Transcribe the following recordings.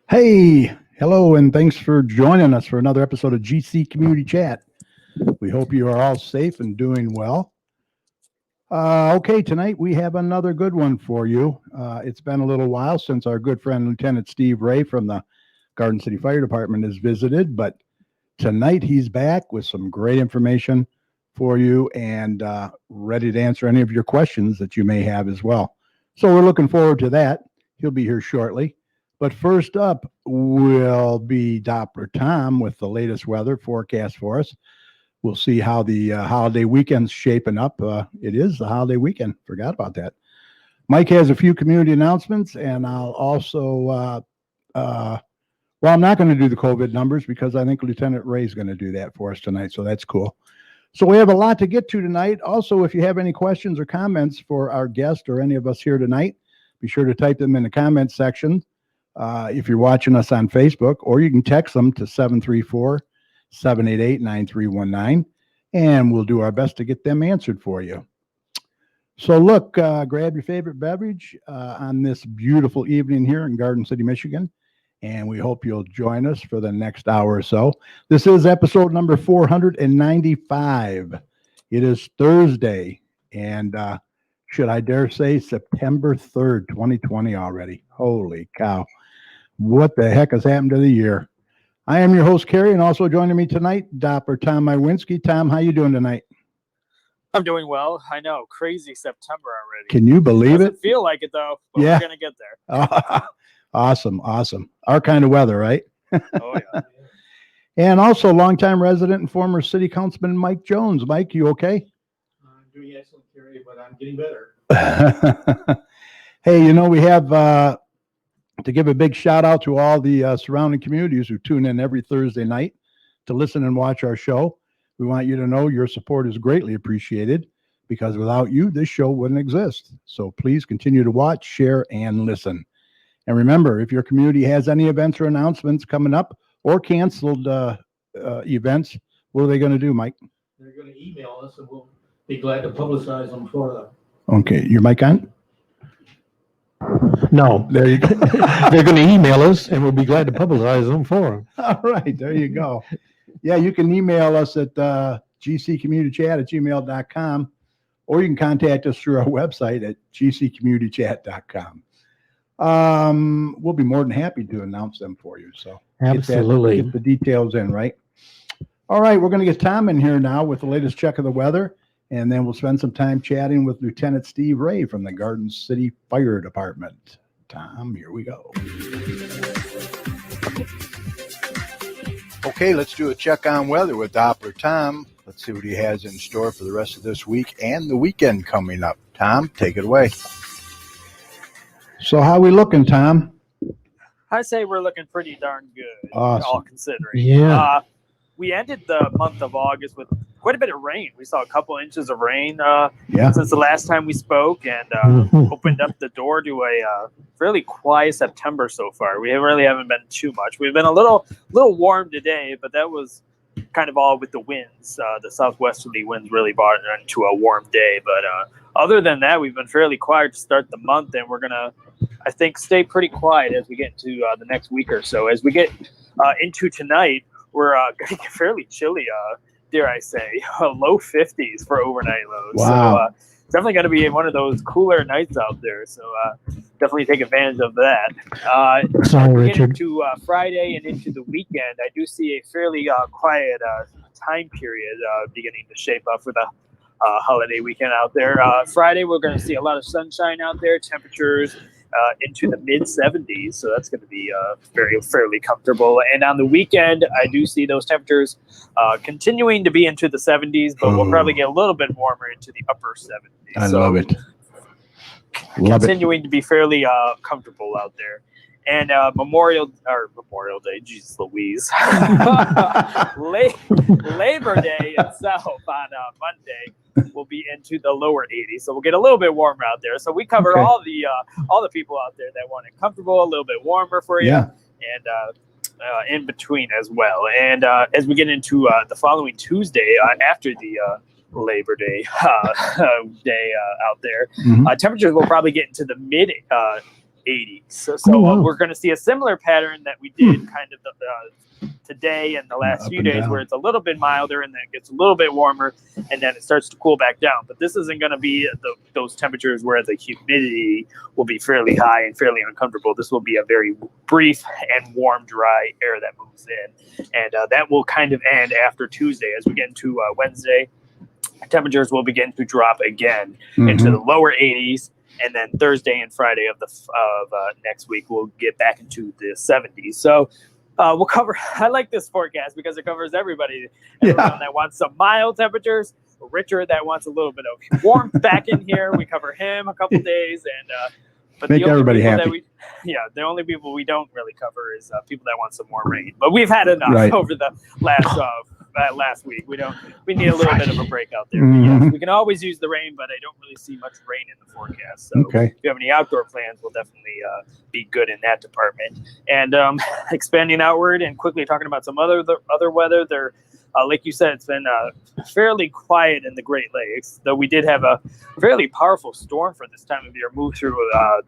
Hey, hello, and thanks for joining us for another episode of GC Community Chat. We hope you are all safe and doing well. Okay, tonight we have another good one for you. It's been a little while since our good friend Lieutenant Steve Rhea from the Garden City Fire Department has visited, but tonight he's back with some great information for you and ready to answer any of your questions that you may have as well. So we're looking forward to that. He'll be here shortly. But first up will be Doppler Tom with the latest weather forecast for us. We'll see how the holiday weekend's shaping up. It is the holiday weekend. Forgot about that. Mike has a few community announcements, and I'll also, I'm not going to do the COVID numbers because I think Lieutenant Rhea is going to do that for us tonight, so that's cool. So we have a lot to get to tonight. Also, if you have any questions or comments for our guest or any of us here tonight, be sure to type them in the comments section. If you're watching us on Facebook, or you can text them to 734-788-9319, and we'll do our best to get them answered for you. So look, grab your favorite beverage on this beautiful evening here in Garden City, Michigan, and we hope you'll join us for the next hour or so. This is episode number 495. It is Thursday, and should I dare say September 3rd, 2020 already. Holy cow. What the heck has happened to the year? I am your host, Kerry, and also joining me tonight, Dr. Tom Mywinski. Tom, how you doing tonight? I'm doing well. I know, crazy September already. Can you believe Doesn't it? feel like it, though, but Yeah. we're going to get there. Awesome. Our kind of weather, right? Oh, yeah. And also longtime resident and former city councilman Mike Jones. Mike, you okay? I'm doing excellent, Kerry, but I'm getting better. Hey, we have to give a big shout out to all the surrounding communities who tune in every Thursday night to listen and watch our show. We want you to know your support is greatly appreciated because without you, this show wouldn't exist. So please continue to watch, share, and listen. And remember, if your community has any events or announcements coming up or canceled events, what are they going to do, Mike? They're going to email us and we'll be glad to publicize them for them. Okay, your mic on? No, There you go. they're going to email us and we'll be glad to publicize them for them. All right, there you go. Yeah, you can email us at gccommunitychat@gmail.com, or you can contact us through our website at gccommunitychat.com. We'll be more than happy to announce them for you. So Absolutely. get the details in, right? All right, we're going to get Tom in here now with the latest check of the weather, and then we'll spend some time chatting with Lieutenant Steve Rhea from the Garden City Fire Department. Tom, here we go. Okay, let's do a check on weather with Doppler Tom. Let's see what he has in store for the rest of this week and the weekend coming up. Tom, take it away. So how we looking, Tom? I say we're looking pretty darn good, Awesome. all considering. Yeah. We ended the month of August with quite a bit of rain. We saw a couple inches of rain Yeah. since the last time we spoke, and opened up the door to a fairly quiet September so far. We really haven't been too much. We've been a little warm today, but that was kind of all with the winds. The southwesterly winds really brought it into a warm day. But other than that, we've been fairly quiet to start the month, and we're going to, I think, stay pretty quiet as we get into the next week or so. As we get into tonight, we're going to get fairly chilly, dare I say, low 50s for overnight lows. Wow. So definitely going to be one of those cooler nights out there. So definitely take advantage of that. Sorry, Getting Richard. into Friday and into the weekend, I do see a fairly quiet time period beginning to shape up for the holiday weekend out there. Friday, we're going to see a lot of sunshine out there, temperatures into the mid 70s, so that's going to be fairly comfortable. And on the weekend, I do see those temperatures continuing to be into the 70s, but we'll probably get a little bit warmer into the upper 70s. I love it. Continuing to be fairly comfortable out there. And Memorial Day, Jesus Louise, Labor Day itself on Monday will be into the lower 80s, so we'll get a little bit warmer out there. So we cover all the people out there that want it comfortable, a little bit warmer for you, and in between as well. And as we get into the following Tuesday after the Labor Day day out there, temperatures will probably get into the mid 80s. So wow. we're going to see a similar pattern that we did kind of today and the last Up few and days, down. where it's a little bit milder and then it gets a little bit warmer and then it starts to cool back down. But this isn't going to be those temperatures where the humidity will be fairly high and fairly uncomfortable. This will be a very brief and warm, dry air that moves in. And that will kind of end after Tuesday. As we get into Wednesday, temperatures will begin to drop again into the lower 80s. And then Thursday and Friday of next week, we'll get back into the 70s. So we'll cover. I like this forecast because it covers everybody. Everyone that wants some mild temperatures, Richard that wants a little bit of warmth back in here. We cover him a couple days, and but Make the only everybody people happy. the only people we don't really cover is people that want some more rain. But we've had enough Right. over the last week. We need a little bit of a break out there. Mhm. But yes, we can always use the rain, but I don't really see much rain in the forecast. So Okay. if you have any outdoor plans, we'll definitely be good in that department. And expanding outward and quickly talking about some other weather, there, like you said, it's been fairly quiet in the Great Lakes, though we did have a fairly powerful storm for this time of year move through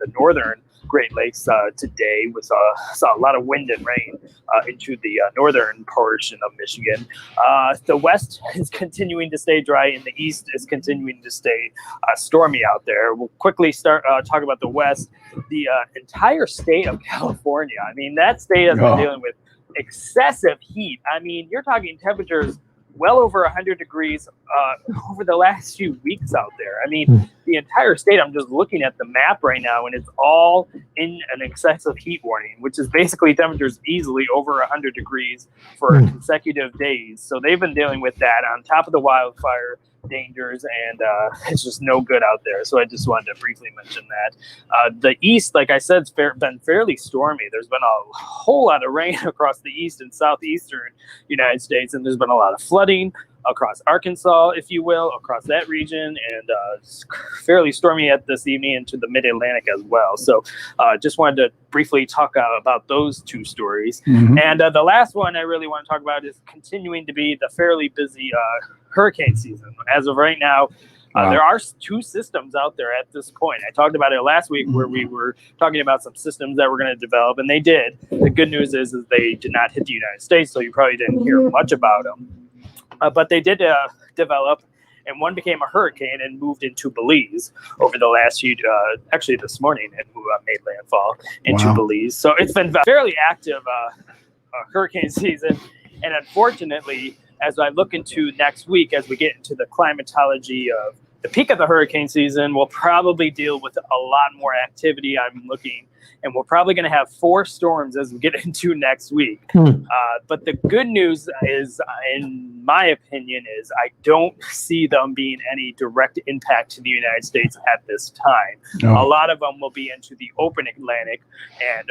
the northern Great Lakes today. We saw a lot of wind and rain into the northern portion of Michigan. The west is continuing to stay dry, and the east is continuing to stay stormy out there. We'll quickly start talk about the west. The entire state of California. I mean, that state has been dealing with excessive heat. I mean, you're talking temperatures well over 100 degrees over the last few weeks out there. I mean, the entire state, I'm just looking at the map right now, and it's all in an excessive heat warning, which is basically temperatures easily over 100 degrees for consecutive days. So they've been dealing with that on top of the wildfire dangers, and it's just no good out there. So I just wanted to briefly mention that. The east, like I said, has been fairly stormy. There's been a whole lot of rain across the east and southeastern United States, and there's been a lot of flooding across Arkansas, if you will, across that region, and it's fairly stormy at this evening into the mid-Atlantic as well. So just wanted to briefly talk about those two stories. And the last one I really want to talk about is continuing to be the fairly busy hurricane season. As of right now, there are two systems out there at this point. I talked about it last week where we were talking about some systems that were going to develop, and they did. The good news is they did not hit the United States, so you probably didn't hear much about them. But they did develop, and one became a hurricane and moved into Belize over the last few, actually this morning, and made landfall into Belize. So it's been a fairly active hurricane season, and unfortunately, as I look into next week, as we get into the climatology of the peak of the hurricane season, we'll probably deal with a lot more activity. I'm looking, and we're probably going to have 4 storms as we get into next week. But the good news is, in my opinion, is I don't see them being any direct impact to the United States at this time. A lot of them will be into the open Atlantic, and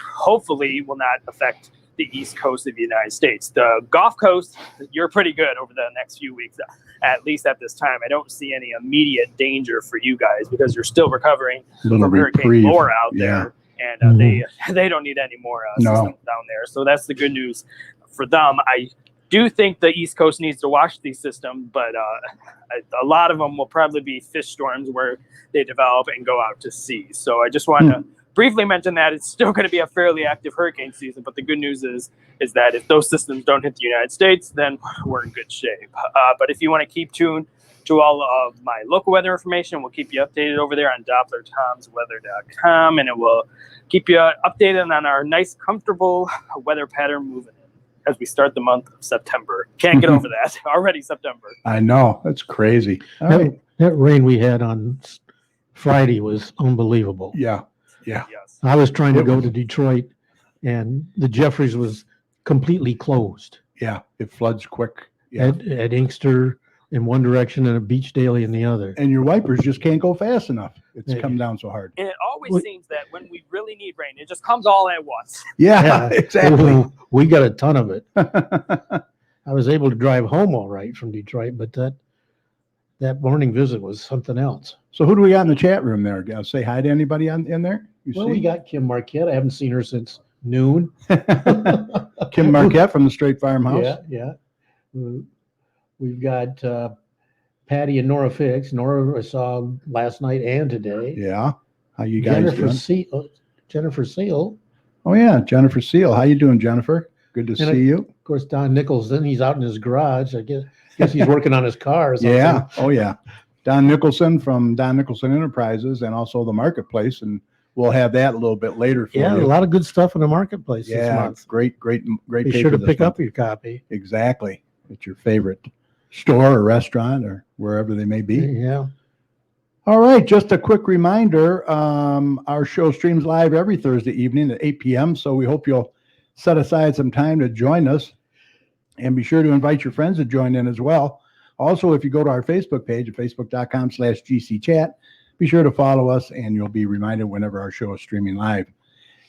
hopefully will not affect the east coast of the United States. The Gulf Coast, you're pretty good over the next few weeks, at least at this time. I don't see any immediate danger for you guys because you're still recovering from Hurricane Laura out there, and they don't need any more systems down there. So that's the good news for them. I do think the East Coast needs to watch these systems, but a lot of them will probably be fish storms where they develop and go out to sea. So I just wanted to briefly mention that it's still going to be a fairly active hurricane season, but the good news is that if those systems don't hit the United States, then we're in good shape. But if you want to keep tuned to all of my local weather information, we'll keep you updated over there on DopplerTomsWeather.com, and it will keep you updated on our nice, comfortable weather pattern moving in as we start the month of September. Can't get over that. Already September. I know. That's crazy. All right. That rain we had on Friday was unbelievable. Yeah. Yes. I was trying to go to Detroit, and the Jeffries was completely closed. Yeah. It floods quick. Yeah. At Inkster in one direction and at Beach Daily in the other. And your wipers just can't go fast enough. It's come down so hard. And it always seems that when we really need rain, it just comes all at once. Yeah, exactly. Oh, we got a ton of it. I was able to drive home all right from Detroit, but that morning visit was something else. So who do we got in the chat room there? Say hi to anybody in there? We got Kim Marquette. I haven't seen her since noon. Kim Marquette from the Straight Farmhouse. Yeah. We've got Patty and Nora Fix. Nora I saw last night and today. Yeah. How you guys Jennifer doing? Jennifer Seal. Oh yeah, Jennifer Seal. How you doing, Jennifer? Good to see you. Of course, Don Nicholson, he's out in his garage. I guess he's working on his car or something. Yeah. Oh yeah. Don Nicholson from Don Nicholson Enterprises and also the Marketplace, and we'll have that a little bit later for Yeah, you. a lot of good stuff in the marketplace this Yeah, month. great Be paper sure to this pick month. up your copy. Exactly. At your favorite store or restaurant or wherever they may be. Yeah. All right, just a quick reminder, our show streams live every Thursday evening at 8 p.m., so we hope you'll set aside some time to join us, and be sure to invite your friends to join in as well. Also, if you go to our Facebook page at facebook.com/GCChat, be sure to follow us, and you'll be reminded whenever our show is streaming live.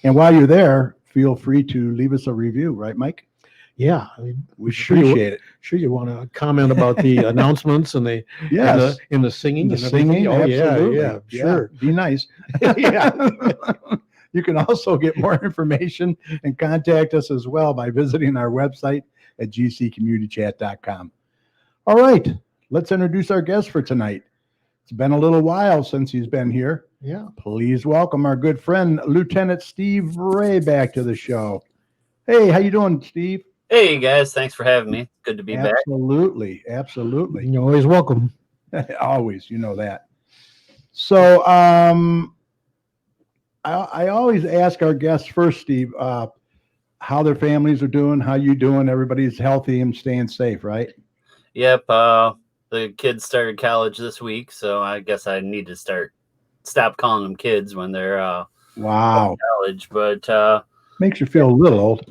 And while you're there, feel free to leave us a review, right, Mike? Yeah. We appreciate it. Sure you want to comment about the announcements and the Yes. in the singing The and everything? singing, Oh, absolutely. yeah, sure. Be nice. Yeah. You can also get more information and contact us as well by visiting our website at gccommunitychat.com. All right, let's introduce our guest for tonight. It's been a little while since he's been here. Yeah. Please welcome our good friend, Lieutenant Steve Ray, back to the show. Hey, how you doing, Steve? Hey guys, thanks for having me. Good to be back. Absolutely, absolutely. You're always welcome. Always, you know that. So, I always ask our guests first, Steve, how their families are doing, how you doing. Everybody's healthy and staying safe, right? Yep. The kids started college this week, so I guess I need to stop calling them kids when they're Wow, in college. But makes you feel a little old.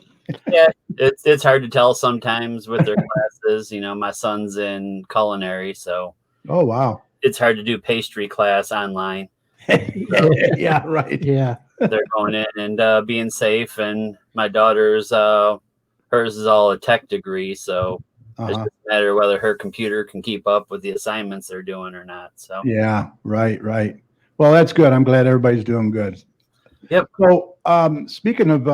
yeah, it's hard to tell sometimes with their classes. You know, my son's in culinary, so Oh wow. it's hard to do pastry class online. Yeah, right. Yeah. They're going in and being safe, and my daughter's hers is all a tech degree, so it's Uh-huh. just a matter of whether her computer can keep up with the assignments they're doing or not. So Yeah, right. Well, that's good. I'm glad everybody's doing good. Yep. So, speaking of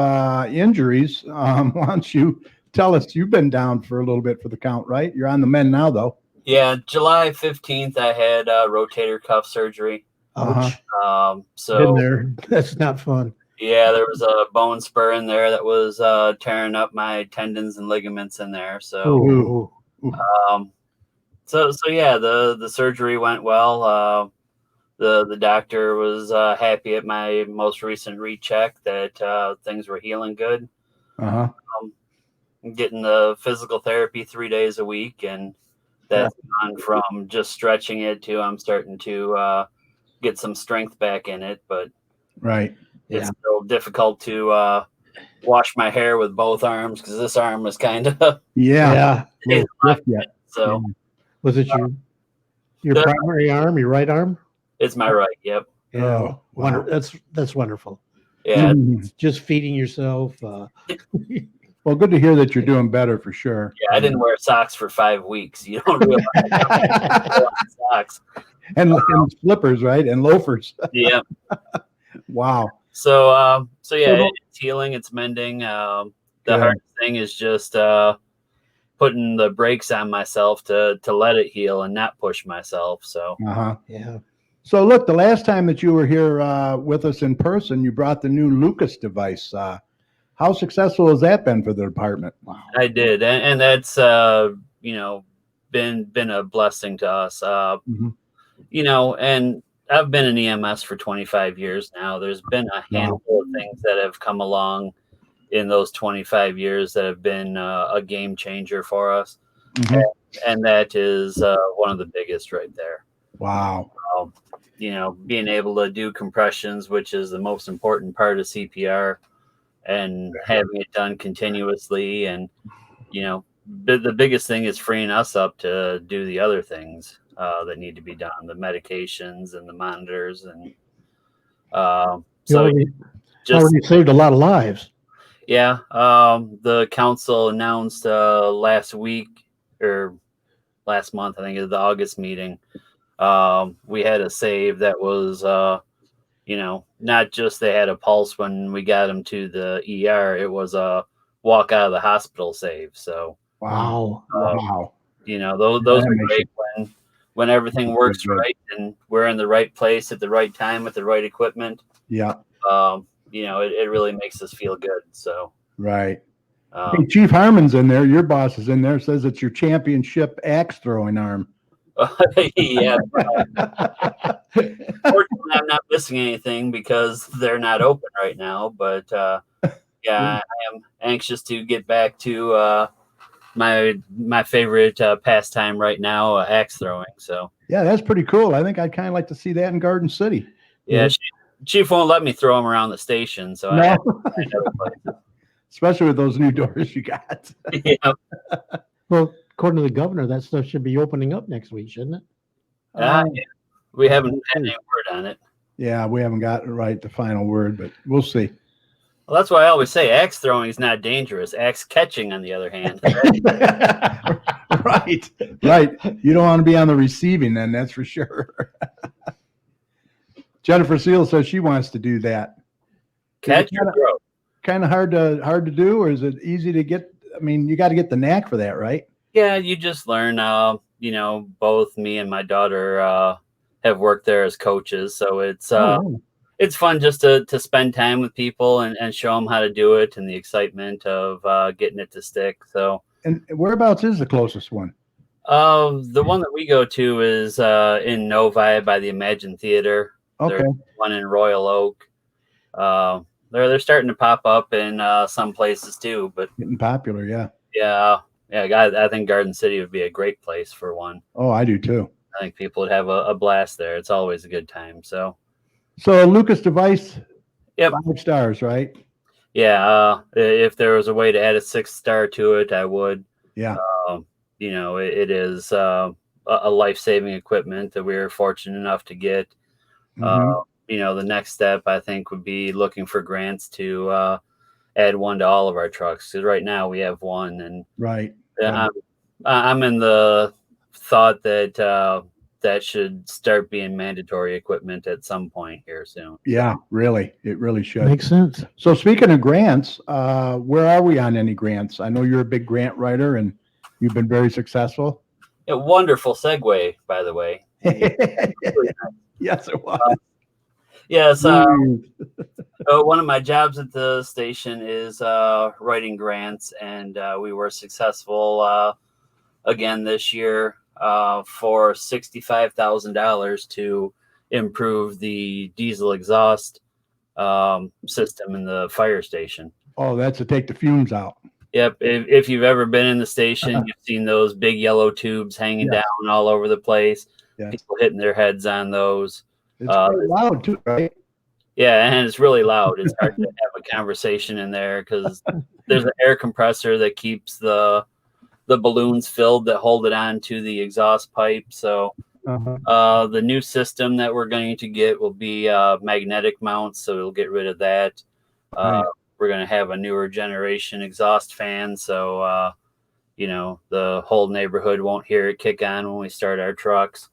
injuries, why don't you tell us, you've been down for a little bit for the count, right? You're on the mend now, though. yeah, July 15th, I had rotator cuff surgery. Uh-huh. Been So there. That's not fun. yeah, there was a bone spur in there that was tearing up my tendons and ligaments in there. So Ooh. so yeah, the surgery went well. The doctor was happy at my most recent recheck that things were healing good. Uh-huh. I'm getting the physical therapy 3 days a week, and that's gone from just stretching it to I'm starting to get some strength back in it, but Right. it's still difficult to wash my hair with both arms because this arm was kind of Yeah. Yeah. Little stiff yet. so Was it your the- primary arm, your right arm? it's my right. Yep. Yeah. Oh, wow. That's wonderful. Yeah. Mhm. Just feeding yourself. Well, good to hear that you're doing better for sure. Yeah. I didn't wear socks for 5 weeks. You don't realize how much socks. And slippers, right? And loafers. Yeah. Wow. So yeah, So- it's healing, it's mending. The Good. hardest thing is just putting the brakes on myself to let it heal and not push myself. So Uh-huh. Yeah. So look, the last time that you were here with us in person, you brought the new Lucas device. How successful has that been for the department? Wow. I did, and that's been a blessing to us. Mhm. And I've been in EMS for 25 years now. There's been a handful of things that have come along in those 25 years that have been a game changer for us. Mhm. And that is one of the biggest right there. Wow. Being able to do compressions, which is the most important part of CPR, and having it done continuously. And, the biggest thing is freeing us up to do the other things that need to be done, the medications and the monitors. And You already saved a lot of lives. yeah, the council announced last week or last month, I think, at the August meeting, we had a save that was, not just they had a pulse when we got him to the ER, it was a walk out of the hospital save. So, Wow. Wow. those are great when everything works Good. right and we're in the right place at the right time with the right equipment. Yeah. it really makes us feel good. So, Right. Hey, um, Chief Harmon's in there. Your boss is in there. Says it's your championship axe throwing arm. yeah, fortunately, I'm not missing anything because they're not open right now. But yeah, I am anxious to get back to my favorite pastime right now, axe throwing. So Yeah, that's pretty cool. I think I'd kind of like to see that in Garden City. yeah, Chief won't let me throw them around the station, so I No, have to find other places. especially with those new doors you got. Yeah. Well, according to the governor, that stuff should be opening up next week, shouldn't it? Yeah, we haven't we'll had see. any word on it. Yeah, we haven't got the final word, but we'll see. Well, that's why I always say axe throwing is not dangerous. Axe catching, on the other hand, Right. You don't want to be on the receiving end, that's for sure. Jennifer Seal says she wants to do that. catch or throw. Kind of hard to do, or is it easy to get? I mean, you got to get the knack for that, right? Yeah, you just learn. Both me and my daughter have worked there as coaches, so it's fun just to spend time with people and show them how to do it and the excitement of getting it to stick. So, And whereabouts is the closest one? the one that we go to is in Novi by the Imagine Theater. Okay. There's one in Royal Oak. They're starting to pop up in some places too, but Getting popular, yeah. yeah, I think Garden City would be a great place for one. Oh, I do too. I think people would have a blast there. It's always a good time. So Lucas Device, Yep. 5 stars, right? yeah, if there was a way to add a 6th star to it, I would. Yeah. It is a life-saving equipment that we were fortunate enough to get. Mhm. The next step I think would be looking for grants to add one to all of our trucks, because right now we have one, and Right. I'm in the thought that that should start being mandatory equipment at some point here soon. Yeah, really. It really should. Makes sense. So speaking of grants, where are we on any grants? I know you're a big grant writer and you've been very successful. A wonderful segue, by the way. Yes, it was. Yes, one of my jobs at the station is writing grants, and we were successful again this year for $65,000 to improve the diesel exhaust system in the fire station. Oh, that's to take the fumes out. Yep. If you've ever been in the station, you've seen those big yellow tubes hanging Yes. down all over the place. Yes. People hitting their heads on those. It's quite loud too, right? Yeah, and it's really loud. It's hard to have a conversation in there because there's an air compressor that keeps the balloons filled that hold it on to the exhaust pipe. So the new system that we're going to get will be magnetic mounts, so it'll get rid of that. Right. We're going to have a newer generation exhaust fan, so the whole neighborhood won't hear it kick on when we start our trucks.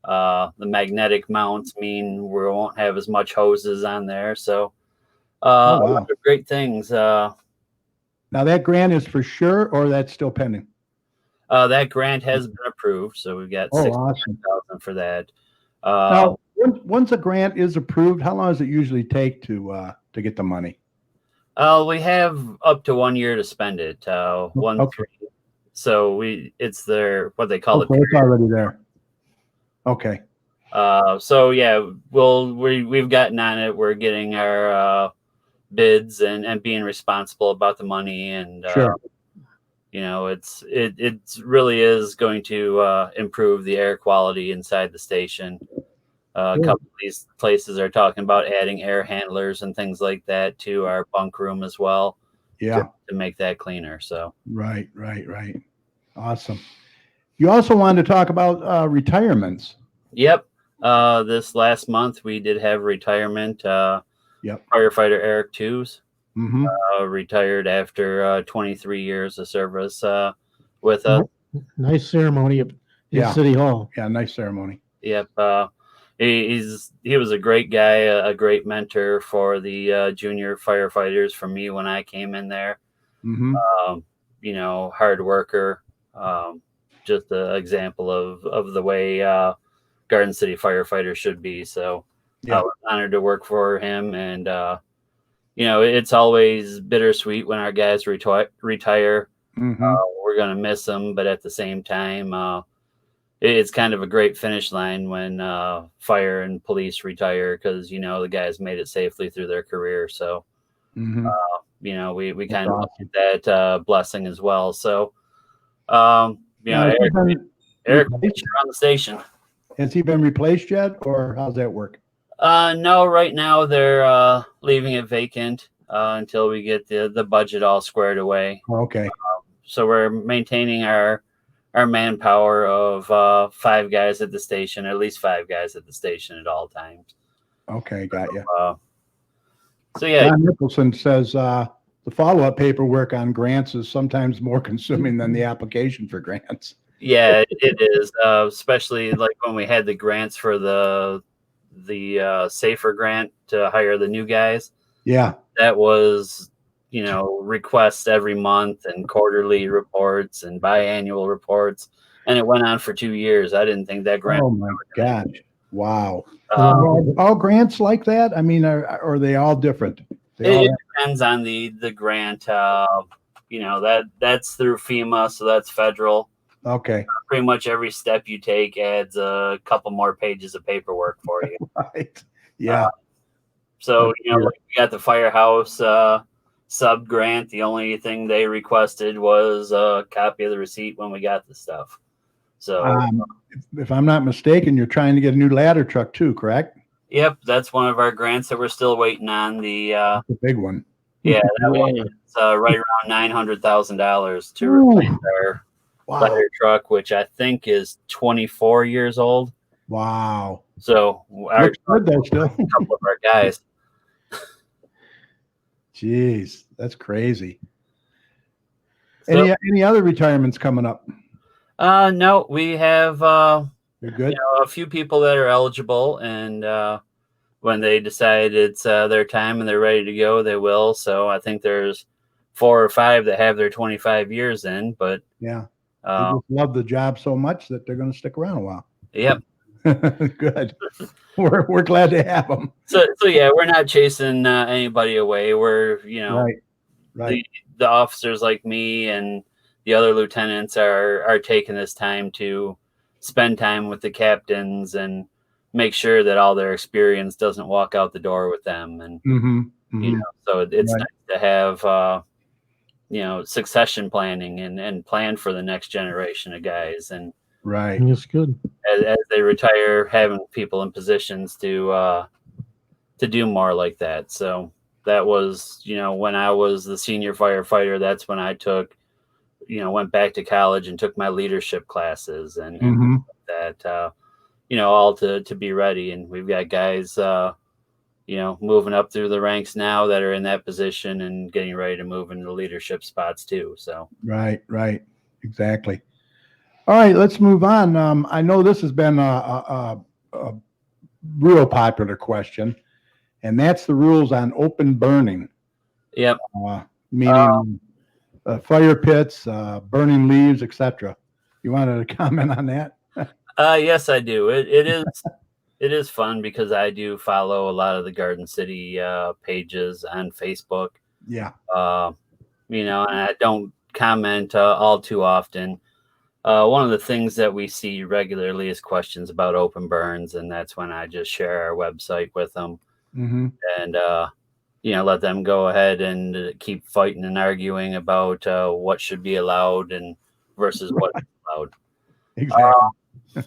The magnetic mounts mean we won't have as much hoses on there. So a lot of great things. Now that grant is for sure, or that's still pending? That grant has been approved, so we've got $6,000 for that. Now, once a grant is approved, how long does it usually take to get the money? We have up to 1 year to spend it. So it's their what they call it's already there. Okay. So yeah, we've gotten on it. We're getting our bids and being responsible about the money, and sure. It really is going to improve the air quality inside the station. A couple of these places are talking about adding air handlers and things like that to our bunk room as well. Yeah. To make that cleaner. So right. Awesome. You also wanted to talk about retirements. Yep. This last month we did have retirement. Firefighter Eric Tews retired after 23 years of service with us. Nice ceremony at City Hall. Yeah, nice ceremony. Yep. He was a great guy, a great mentor for the junior firefighters for me when I came in there. Hard worker, just an example of the way Garden City firefighters should be. So I was honored to work for him, and it's always bittersweet when our guys retire. Hmm. We're going to miss them, but at the same time, it's kind of a great finish line when fire and police retire, because the guys made it safely through their career. So Hmm. we That's kind of awesome. get that blessing as well. So Now, Eric, Eric, replaced? you're on the station. Has he been replaced yet, or how's that work? No, right now they're leaving it vacant until we get the budget all squared away. Okay. So we're maintaining our manpower of 5 guys at the station, at least 5 guys at the station at all times. Okay, got you. So yeah, John Nicholson says the follow-up paperwork on grants is sometimes more consuming than the application for grants. yeah, it is. Especially like when we had the grants for the safer grant to hire the new guys. Yeah. That was requests every month and quarterly reports and biannual reports, and it went on for 2 years. I didn't think that grant. Oh my gosh. Wow. Um, All grants like that? I mean, are they all different? They all it depends on the grant. That's through FEMA, so that's federal. okay. Pretty much every step you take adds a couple more pages of paperwork for you. Right. Yeah. So That's weird. like we got the firehouse sub grant. The only thing they requested was a copy of the receipt when we got the stuff. So if I'm not mistaken, you're trying to get a new ladder truck too, correct? yep, that's one of our grants that we're still waiting on. The big one. Yeah, that one is right around $900,000 to Ooh. replace our Wow. ladder truck, which I think is 24 years old. Wow. So our Looks good though still. a couple of our guys. Jeez, that's crazy. So, Any other retirements coming up? no, we have You're good. a few people that are eligible, and when they decide it's their time and they're ready to go, they will. So I think there's 4 or 5 that have their 25 years in, but Yeah. They just love the job so much that they're going to stick around a while. yep. Good. We're glad to have them. So yeah, we're not chasing anybody away. We're Right. the officers like me and the other lieutenants are taking this time to spend time with the captains and make sure that all their experience doesn't walk out the door with them. And Mm-hmm. so it's Right. nice to have succession planning and plan for the next generation of guys. And Right. It's good. as they retire, having people in positions to do more like that. So that was, when I was the senior firefighter, that's when I went back to college and took my leadership classes and Mhm. that, all to be ready. And we've got guys, moving up through the ranks now that are in that position and getting ready to move into the leadership spots too. So, Right. Exactly. All right, let's move on. I know this has been a real popular question, and that's the rules on open burning, yep. meaning fire pits, burning leaves, etc. You wanted to comment on that? Yes, I do. It is fun because I do follow a lot of the Garden City pages on Facebook. Yeah. And I don't comment all too often. One of the things that we see regularly is questions about open burns, and that's when I just share our website with them Mm-hmm. and let them go ahead and keep fighting and arguing about what should be allowed and versus what is allowed. Exactly.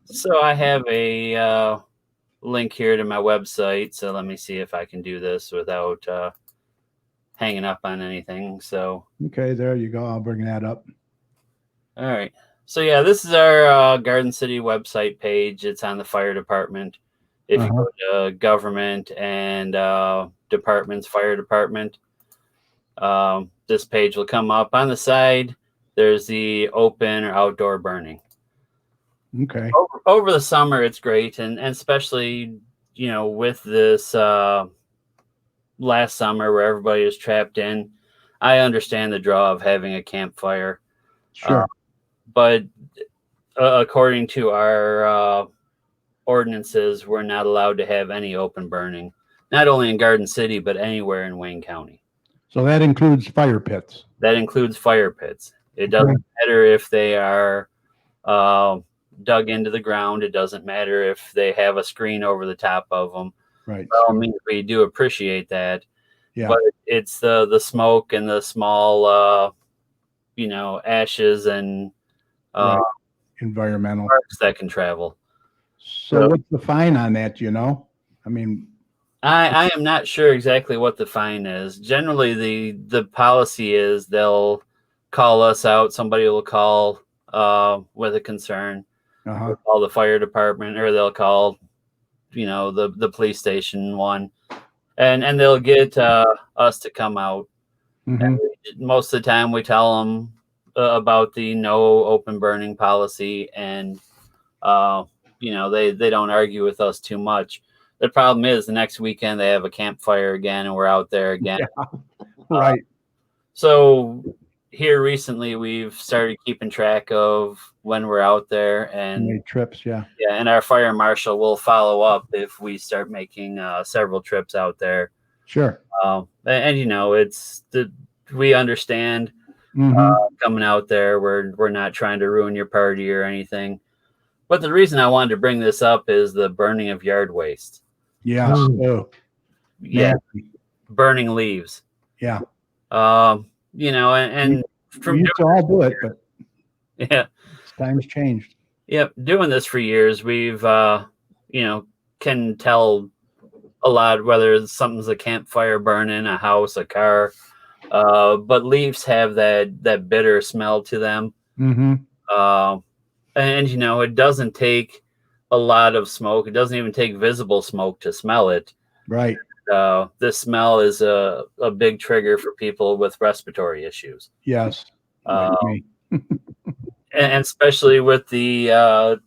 So I have a link here to my website. So let me see if I can do this without hanging up on anything. So Okay, there you go. I'll bring that up. all right. So yeah, this is our Garden City website page. It's on the fire department. If you go to government and departments, fire department, this page will come up. On the side, there's the open or outdoor burning. Okay. Over the summer, it's great, and especially with this last summer where everybody is trapped in. I understand the draw of having a campfire. Sure. But according to our ordinances, we're not allowed to have any open burning. not only in Garden City, but anywhere in Wayne County. So that includes fire pits. That includes fire pits. It doesn't matter if they are dug into the ground. It doesn't matter if they have a screen over the top of them. Right. By all means, we do appreciate that. Yeah. But it's the smoke and the small, ashes and Right. Environmental. sparks that can travel. So what's the fine on that? You know, I mean, I am not sure exactly what the fine is. Generally, the policy is they'll call us out. Somebody will call with a concern. They'll call the fire department, or they'll call, the police station one, and they'll get us to come out. And most of the time, we tell them about the no open burning policy, and they don't argue with us too much. The problem is the next weekend they have a campfire again, and we're out there again. Yeah. Right. So here recently, we've started keeping track of when we're out there, and Made trips. Yeah. and our fire marshal will follow up if we start making several trips out there. Sure. We understand coming out there. We're not trying to ruin your party or anything. But the reason I wanted to bring this up is the burning of yard waste. Yeah. Oh, Yeah, burning leaves. yeah. And We from used to all do it, but yeah, times changed. yep, doing this for years, we've can tell a lot whether something's a campfire burning, a house, a car. But leaves have that bitter smell to them. And it doesn't take a lot of smoke. It doesn't even take visible smoke to smell it. Right. The smell is a big trigger for people with respiratory issues. Yes. Like me. And especially with the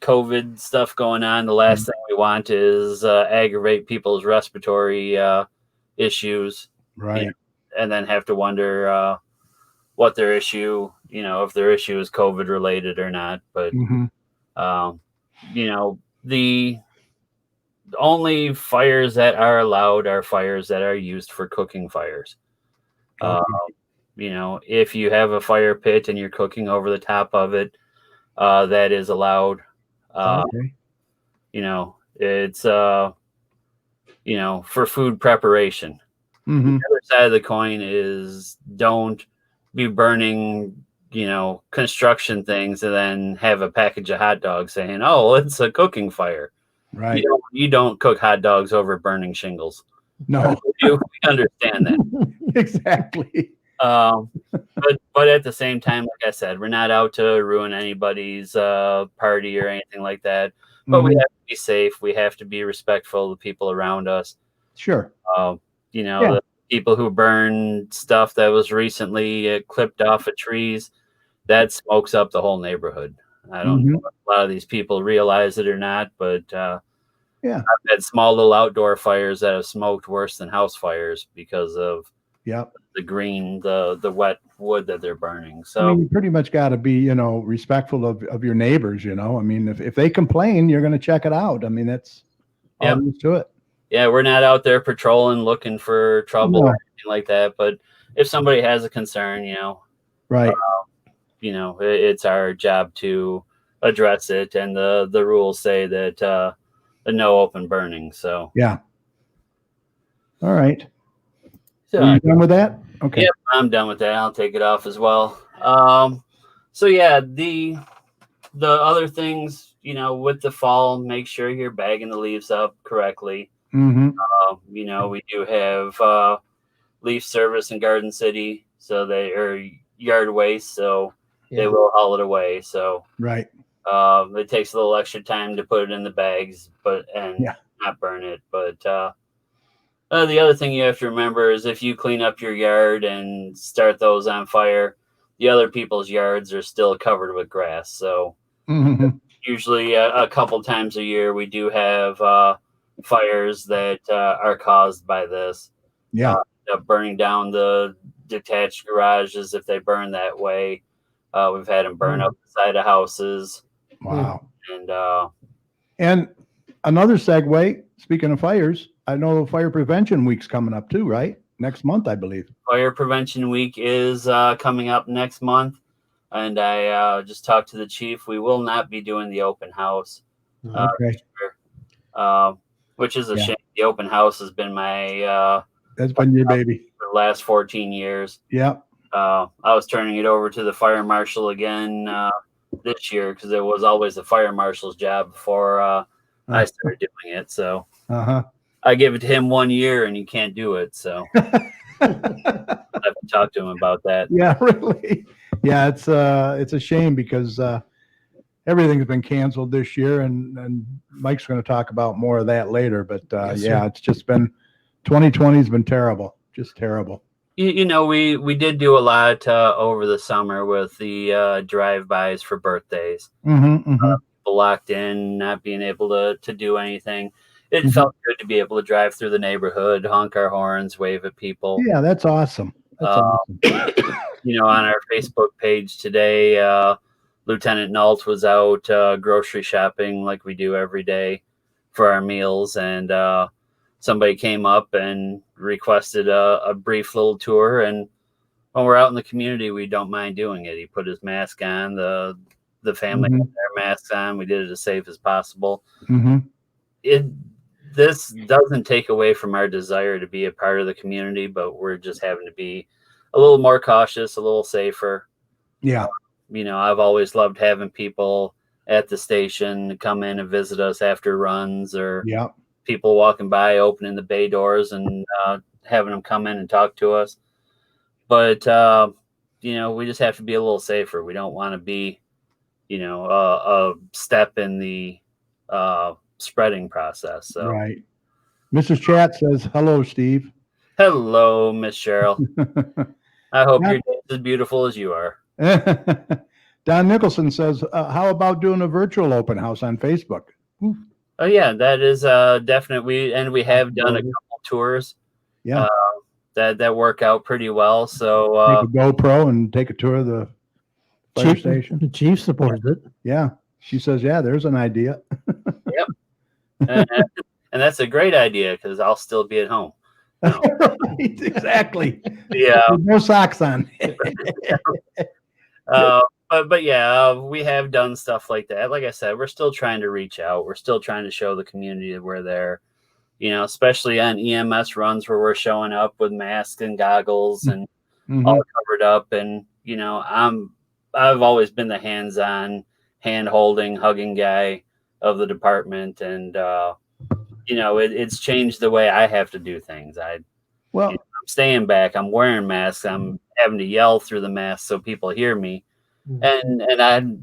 COVID stuff going on, the last thing we want is aggravate people's respiratory issues. Right. And then have to wonder what their issue, if their issue is COVID related or not. But, the only fires that are allowed are fires that are used for cooking fires. If you have a fire pit and you're cooking over the top of it, that is allowed. It's, for food preparation. The other side of the coin is don't be burning, construction things and then have a package of hot dogs saying, "Oh, it's a cooking fire." Right. You don't cook hot dogs over burning shingles. No. We understand that. Exactly. But at the same time, like I said, we're not out to ruin anybody's party or anything like that. But we have to be safe. We have to be respectful of the people around us. Sure. The people who burn stuff that was recently clipped off of trees, that smokes up the whole neighborhood. I don't know if a lot of these people realize it or not, but I've had small little outdoor fires that have smoked worse than house fires because of the green, the wet wood that they're burning. So you pretty much got to be, respectful of your neighbors. I mean, if they complain, you're going to check it out. I mean, that's all there is to it. Yeah, we're not out there patrolling, looking for trouble or anything like that. But if somebody has a concern, right, it's our job to address it. And the rules say that no open burning. So yeah. All right. So, are you done with that? Okay. Yep, I'm done with that. I'll take it off as well. So yeah, the other things, with the fall, make sure you're bagging the leaves up correctly. We do have leaf service in Garden City, so they are yard waste, so they will haul it away. So right, it takes a little extra time to put it in the bags, and not burn it. But the other thing you have to remember is if you clean up your yard and start those on fire, the other people's yards are still covered with grass. So usually a couple times a year we do have fires that are caused by this. Burning down the detached garages if they burn that way. We've had them burn up the side of houses. Wow. And another segue, speaking of fires, I know Fire Prevention Week's coming up too, right? Next month, I believe. Fire Prevention Week is coming up next month, and I just talked to the chief. We will not be doing the open house, Okay. this year, which is a Yeah. shame. The open house has been my That's been your baby. for the last 14 years. Yeah. I was turning it over to the fire marshal again this year because it was always the fire marshal's job before I started doing it. So Uh-huh. I give it to him 1 year and he can't do it. So I have to talk to him about that. Yeah, really. Yeah, it's a shame because everything's been canceled this year, and Mike's going to talk about more of that later. But Yes, yeah, sir. it's just been 2020 has been terrible, just terrible. You know, we did do a lot over the summer with the drive-bys for birthdays. Mm-hmm, mm-hmm. People locked in, not being able to do anything. It Mhm. felt good to be able to drive through the neighborhood, honk our horns, wave at people. Yeah, that's awesome. That's awesome. You know, on our Facebook page today, Lieutenant Nault was out grocery shopping like we do every day for our meals, and somebody came up and requested a brief little tour. And when we're out in the community, we don't mind doing it. He put his mask on, the family Mhm. had their masks on. We did it as safe as possible. Mm-hmm. This doesn't take away from our desire to be a part of the community, but we're just having to be a little more cautious, a little safer. Yeah. You know, I've always loved having people at the station come in and visit us after runs, or Yeah. people walking by, opening the bay doors and having them come in and talk to us. But, you know, we just have to be a little safer. We don't want to be, you know, a step in the spreading process. So, Right. Mrs. Chat says, hello, Steve. hello, Miss Cheryl. I hope Yeah. your day is as beautiful as you are. Don Nicholson says, how about doing a virtual open house on Facebook? Oh yeah, that is definite. We have done a couple tours. Yeah. That work out pretty well. So Take a GoPro and take a tour of the fire station. The chief supports it. Yeah. She says, yeah, there's an idea. and that's a great idea because I'll still be at home. No. Right, exactly. Yeah. With no socks on. But yeah, we have done stuff like that. Like I said, we're still trying to reach out. We're still trying to show the community that we're there. You know, especially on EMS runs where we're showing up with masks and goggles and Mhm. all covered up. And you know, I've always been the hands-on, hand-holding, hugging guy of the department, and you know, it's changed the way I have to do things. Well, I'm staying back. I'm wearing masks. I'm having to yell through the mask so people hear me. And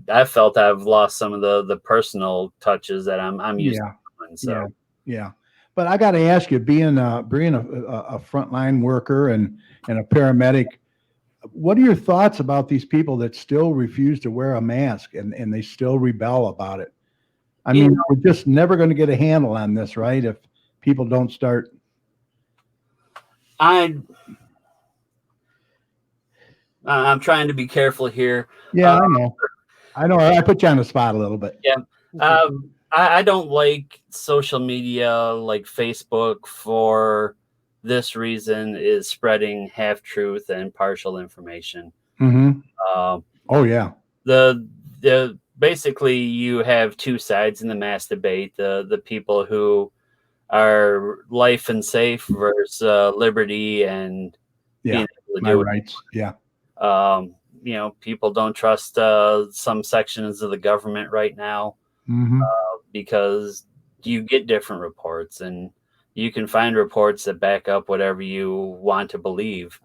I felt I've lost some of the personal touches that I'm used to doing. So yeah. But I got to ask you, being a frontline worker and a paramedic, what are your thoughts about these people that still refuse to wear a mask and they still rebel about it? I mean, we're just never going to get a handle on this, right? If people don't start. I'm trying to be careful here. Yeah, I know. I put you on the spot a little bit. Yeah. I don't like social media like Facebook for this reason, is spreading half truth and partial information. Mm-hmm. Oh yeah. The basically you have two sides in the mass debate: the people who are life and safe versus liberty and Yeah, being able to my do it. rights. Yeah. You know, people don't trust some sections of the government right now. Mm-hmm. Because you get different reports and you can find reports that back up whatever you want to believe.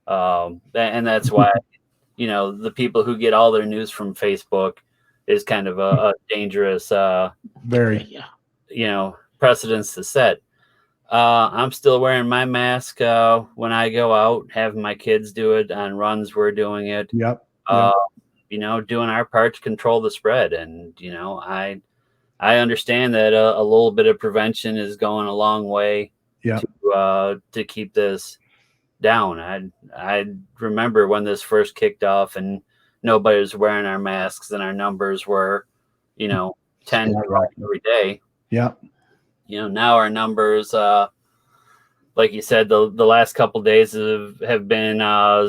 And that's why, you know, the people who get all their news from Facebook is kind of a dangerous, Very. you know, precedence to set. I'm still wearing my mask when I go out, having my kids do it on runs. We're doing it. Yep. You know, doing our part to control the spread. And, you know, I understand that a little bit of prevention is going a long way to keep this down. I remember when this first kicked off and nobody was wearing our masks and our numbers were, you know, 10 every day. Yeah. now our numbers, like you said, the last couple days have been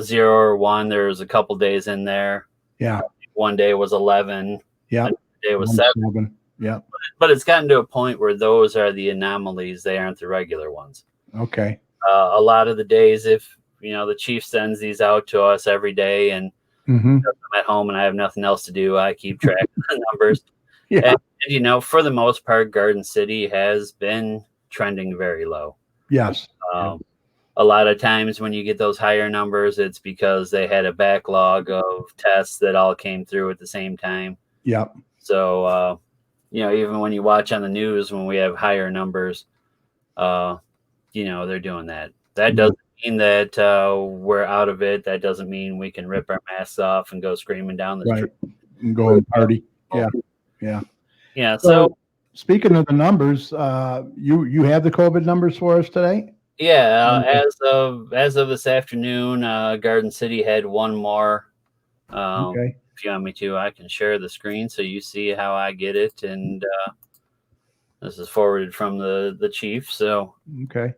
0 or 1. There's a couple days in there. Yeah. One day was 11. Yeah. Another day was 7. Yeah. But it's gotten to a point where those are the anomalies. They aren't the regular ones. Okay. A lot of the days, if the chief sends these out to us every day, and Mm-hmm. I'm at home and I have nothing else to do, I keep track of the numbers. Yeah. And for the most part, Garden City has been trending very low. Yes. A lot of times when you get those higher numbers, it's because they had a backlog of tests that all came through at the same time. Yeah. So, even when you watch on the news, when we have higher numbers, they're doing that. That doesn't mean that we're out of it. That doesn't mean we can rip our masks off and go screaming down the street. And go and party. Yeah. Yeah. Yeah. So speaking of the numbers, you have the COVID numbers for us today? yeah, as of this afternoon, Garden City had one more. Okay. If you want me to, I can share the screen so you see how I get it. And this is forwarded from the chief. So Okay.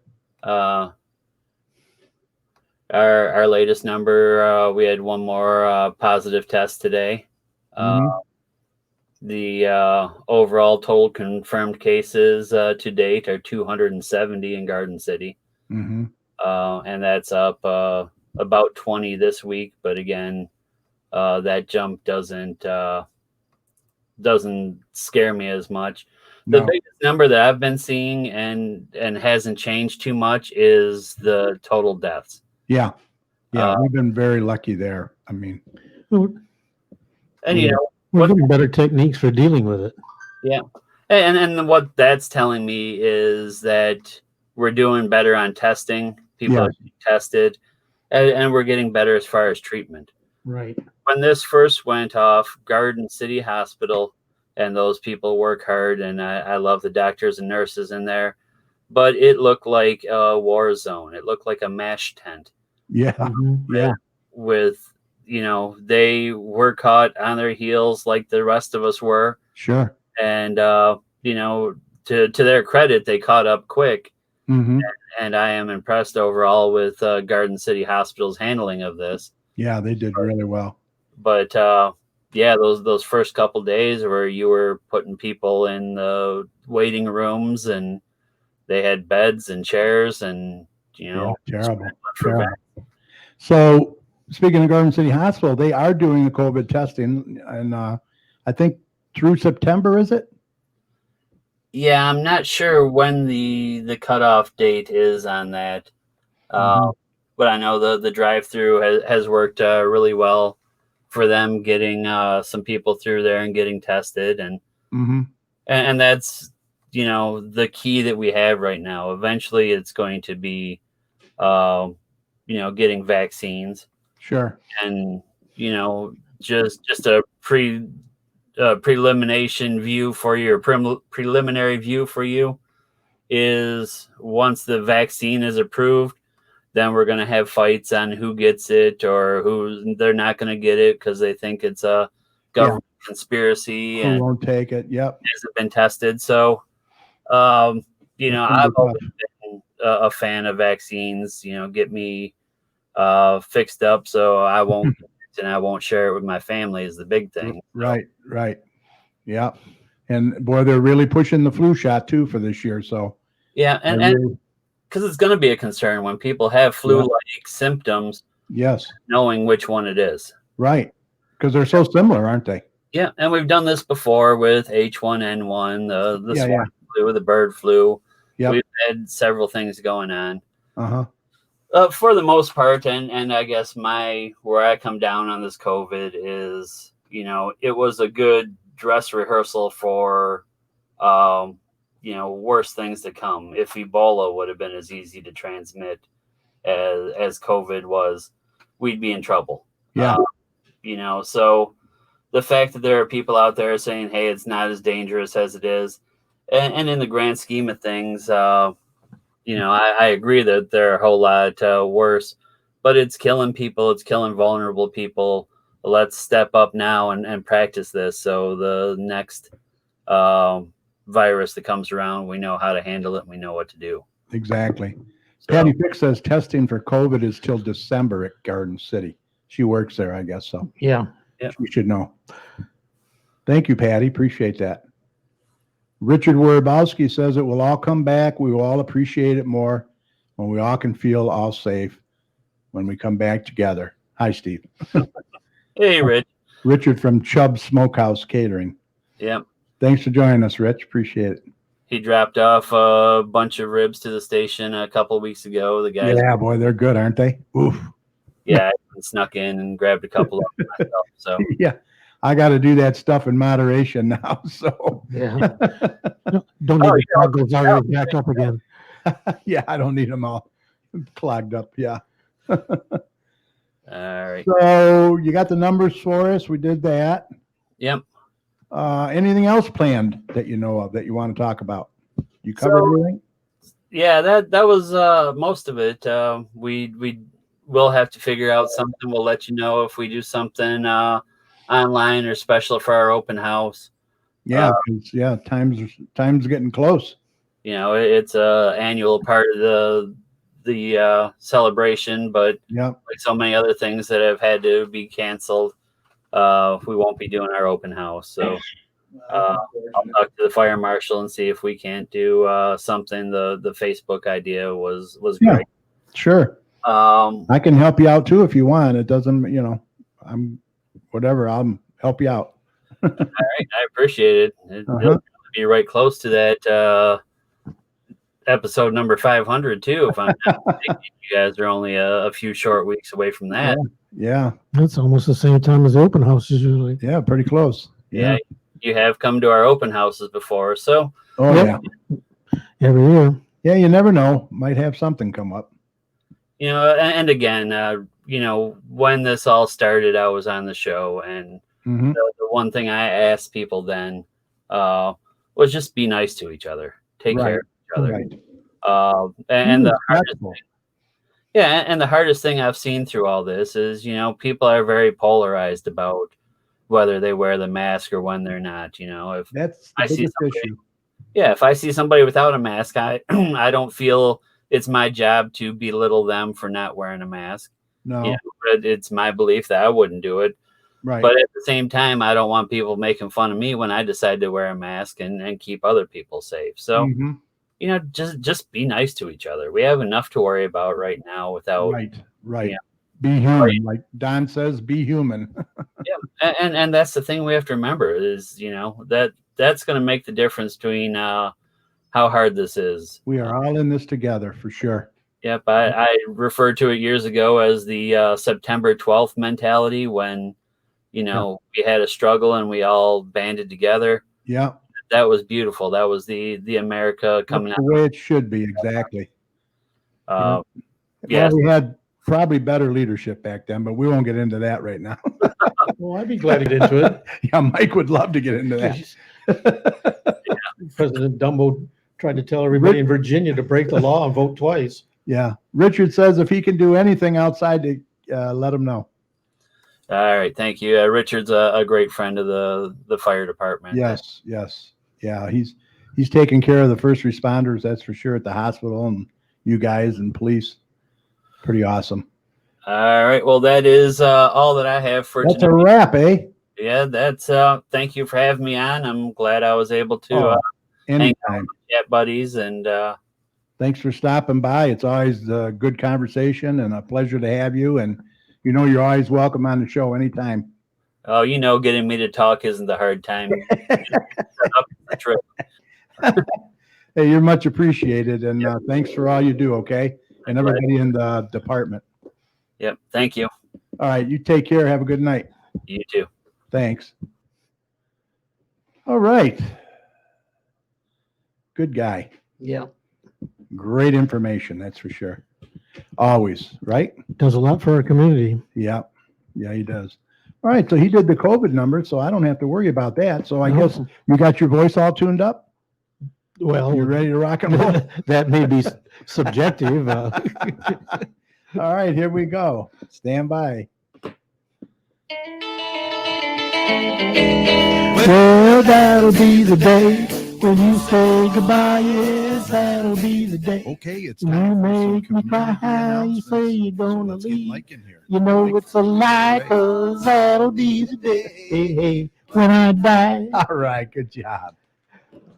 Our latest number, we had one more positive test today. Mhm. The overall total confirmed cases to date are 270 in Garden City. Mm-hmm. And that's up about 20 this week. But again, that jump doesn't scare me as much. The No. biggest number that I've been seeing and hasn't changed too much is the total deaths. Yeah. Yeah. We've been very lucky there. I mean, And we're getting better techniques for dealing with it. yeah. And what that's telling me is that we're doing better on testing. People are being tested, and we're getting better as far as treatment. Right. When this first went off, Garden City Hospital and those people work hard, and I love the doctors and nurses in there, but it looked like a war zone. It looked like a MASH tent. yeah. Mhm. Yeah. With they were caught on their heels like the rest of us were. Sure. And to their credit, they caught up quick. Mm-hmm. And I am impressed overall with Garden City Hospital's handling of this. Yeah, they did really well. But those first couple days where you were putting people in the waiting rooms and they had beds and chairs and Terrible. for Terrible. So speaking of Garden City Hospital, they are doing the COVID testing, and I think through September, is it? Yeah, I'm not sure when the cutoff date is on that, but I know the drive-through has worked really well for them getting some people through there and getting tested, and that's the key that we have right now. Eventually, it's going to be getting vaccines. Sure. And just a preliminary view for you is once the vaccine is approved, then we're going to have fights on who gets it or who they're not going to get it because they think it's a government conspiracy Who and won't take it? Yep. hasn't been tested. So I've always been a fan of vaccines. Get me fixed up so I won't get it and I won't share it with my family is the big thing. Right. Yeah. And boy, they're really pushing the flu shot too for this year. So yeah, and because it's going to be a concern when people have flu-like symptoms. Yes. Knowing which one it is. Right. Because they're so similar, aren't they? Yeah, and we've done this before with H1N1, the swine flu, the bird flu. Yep. We've had several things going on. For the most part, and I guess where I come down on this COVID is, it was a good dress rehearsal for, worse things to come. If Ebola would have been as easy to transmit as COVID was, we'd be in trouble. Yeah. So the fact that there are people out there saying, hey, it's not as dangerous as it is. And in the grand scheme of things, I agree that they're a whole lot worse, but it's killing people. It's killing vulnerable people. Let's step up now and practice this. So the next, virus that comes around. We know how to handle it. And we know what to do. Exactly. So, Patty Fix says testing for COVID is till December at Garden City. She works there, I guess, so Yeah. she should know. Thank you, Patty. Appreciate that. Richard Warabowski says it will all come back. We will all appreciate it more when we all can feel all safe when we come back together. Hi, Steve. hey, Rich. Richard from Chubb Smokehouse Catering. Yeah. Thanks for joining us, Rich. Appreciate it. He dropped off a bunch of ribs to the station a couple of weeks ago. The guys, Yeah, boy, they're good, aren't they? Oof. yeah, I snuck in and grabbed a couple of them myself. So Yeah, I got to do that stuff in moderation now. So Yeah. Don't need to clog those arteries back up again. yeah, I don't need them all clogged up. Yeah. all right. So you got the numbers for us. We did that. Yep. Anything else planned that you know of that you want to talk about? You covered everything? Yeah, that was most of it. We will have to figure out something. We'll let you know if we do something online or special for our open house. Yeah, 'cause, yeah, time's getting close. You know, it's a annual part of the celebration, but Yeah. like so many other things that have had to be canceled, we won't be doing our open house. So I'll talk to the fire marshal and see if we can't do something. The Facebook idea was Yeah. great. Sure. Um, I can help you out too if you want. It doesn't, I'll help you out. all right, I appreciate it. It'll Uh-huh. be right close to that episode number 500 too. If I'm not mistaken. You guys are only a few short weeks away from that. Yeah. That's almost the same time as the open houses usually. Yeah. Pretty close. Yeah, you have come to our open houses before, so Oh, Yep. yeah. Every year. Yeah. You never know. Might have something come up. you know. And again, when this all started, I was on the show, and Mm-hmm. the one thing I asked people then was just be nice to each other, take care of each other. Right. And the hardest Respectful. and the hardest thing I've seen through all this is, people are very polarized about whether they wear the mask or when they're not. If That's the I see biggest somebody- issue. if I see somebody without a mask, I I don't feel it's my job to belittle them for not wearing a mask. No. But it's my belief that I wouldn't do it. Right. But at the same time, I don't want people making fun of me when I decide to wear a mask and keep other people safe. So, Mhm. just be nice to each other. We have enough to worry about right now without. Right. Yeah. Be human. Like Don says, be human. And that's the thing we have to remember is, that's going to make the difference between how hard this is. We are all in this together for sure. Yep. I referred to it years ago as the September 12th mentality when, we had a struggle and we all banded together. Yeah. That was beautiful. That was the America coming That's out. the way it should be. Exactly. Yes. Well, we had probably better leadership back then, but we won't get into that right now. Well, I'd be glad to get into it. Yeah, Mike would love to get into that. President Dumbo tried to tell everybody in Virginia to break the law and vote twice. Yeah. Richard says if he can do anything outside, to let him know. All right. Thank you. Richard's a great friend of the fire department. Yes. Yeah. He's taking care of the first responders. That's for sure at the hospital and you guys and police. Pretty awesome. All right. Well, that is all that I have for That's tonight. a wrap, eh? Yeah, that's thank you for having me on. I'm glad I was able to Anytime. chat buddies and Thanks for stopping by. It's always a good conversation and a pleasure to have you. And you're always welcome on the show anytime. getting me to talk isn't the hard time. That's right. Hey, you're much appreciated. And thanks for all you do. Okay. And everybody in the department. Yep. Thank you. All right. You take care. Have a good night. You too. Thanks. All right. Good guy. Yeah. Great information. That's for sure. Always. Right. Does a lot for our community. Yeah. Yeah, he does. All right. So he did the COVID number, so I don't have to worry about that. So I guess you got your voice all tuned up? Well, You're ready to rock and roll? that may be subjective. All right, here we go. Stand by. Well, that'll be the day When you say goodbye, yes, that'll be the day. Okay, it's You time for some make me cry, community you say you're announcements. So gonna let's get leave. Mike in here. You know Mike, it's a lie, 'cause that'll be the day. Hey, hey, when I die. All right, good job.